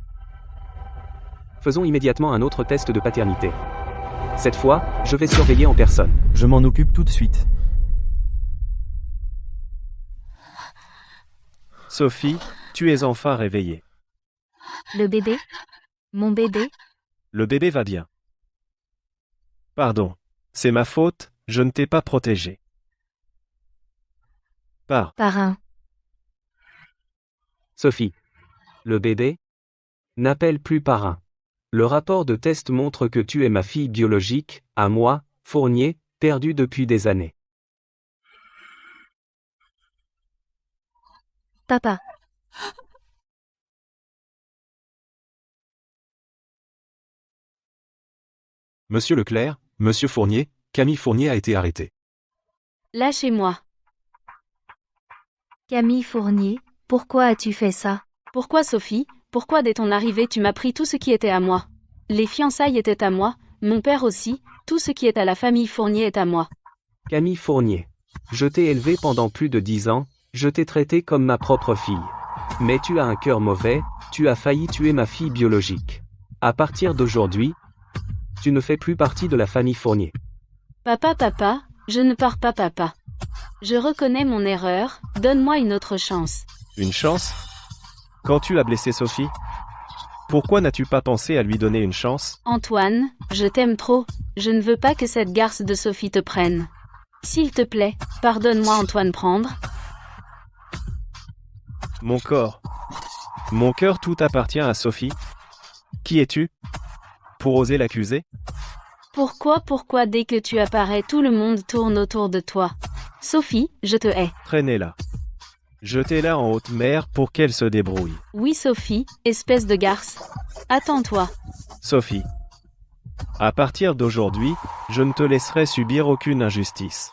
I: Faisons immédiatement un autre test de paternité. Cette fois, je vais surveiller en personne.
H: Je m'en occupe tout de suite.
E: Sophie, tu es enfin réveillée.
B: Le bébé? Mon bébé?
E: Le bébé va bien. Pardon. C'est ma faute, je ne t'ai pas protégé.
B: Parrain.
I: Sophie. Le bébé? N'appelle plus parrain. Le rapport de test montre que tu es ma fille biologique, à moi, Fournier, perdue depuis des années.
B: Papa.
A: Monsieur Leclerc, Monsieur Fournier, Camille Fournier a été arrêté.
F: Lâchez-moi.
B: Camille Fournier, pourquoi as-tu fait ça?
F: Pourquoi Sophie? Pourquoi dès ton arrivée tu m'as pris tout ce qui était à moi? Les fiançailles étaient à moi, mon père aussi, tout ce qui est à la famille Fournier est à moi.
I: Camille Fournier. Je t'ai élevé pendant plus de 10 ans, je t'ai traité comme ma propre fille. Mais tu as un cœur mauvais, tu as failli tuer ma fille biologique. À partir d'aujourd'hui, tu ne fais plus partie de la famille Fournier.
F: Papa, je ne pars pas papa. Je reconnais mon erreur, donne-moi une autre chance.
E: Une chance? Quand tu as blessé Sophie? Pourquoi n'as-tu pas pensé à lui donner une chance?
F: Antoine, je t'aime trop, je ne veux pas que cette garce de Sophie te prenne. S'il te plaît, pardonne-moi Antoine prendre.
E: Mon corps. Mon cœur tout appartient à Sophie. Qui es-tu? Pour oser l'accuser?
F: Pourquoi dès que tu apparais tout le monde tourne autour de toi? Sophie, je te hais.
E: Traînez-la. Jetez-la en haute mer pour qu'elle se débrouille.
F: Oui Sophie, espèce de garce. Attends-toi.
E: Sophie. À partir d'aujourd'hui, je ne te laisserai subir aucune injustice.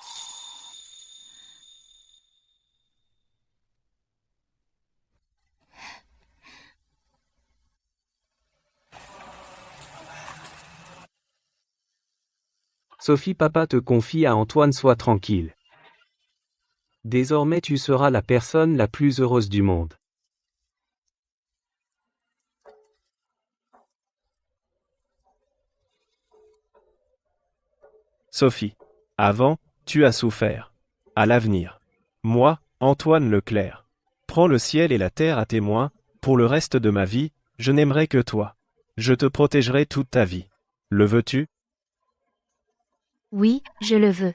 I: Sophie, papa te confie à Antoine, sois tranquille. Désormais tu seras la personne la plus heureuse du monde.
E: Sophie. Avant, tu as souffert. À l'avenir. Moi, Antoine Leclerc. Prends le ciel et la terre à témoin, pour le reste de ma vie, je n'aimerai que toi. Je te protégerai toute ta vie. Le veux-tu?
B: Oui, je le veux.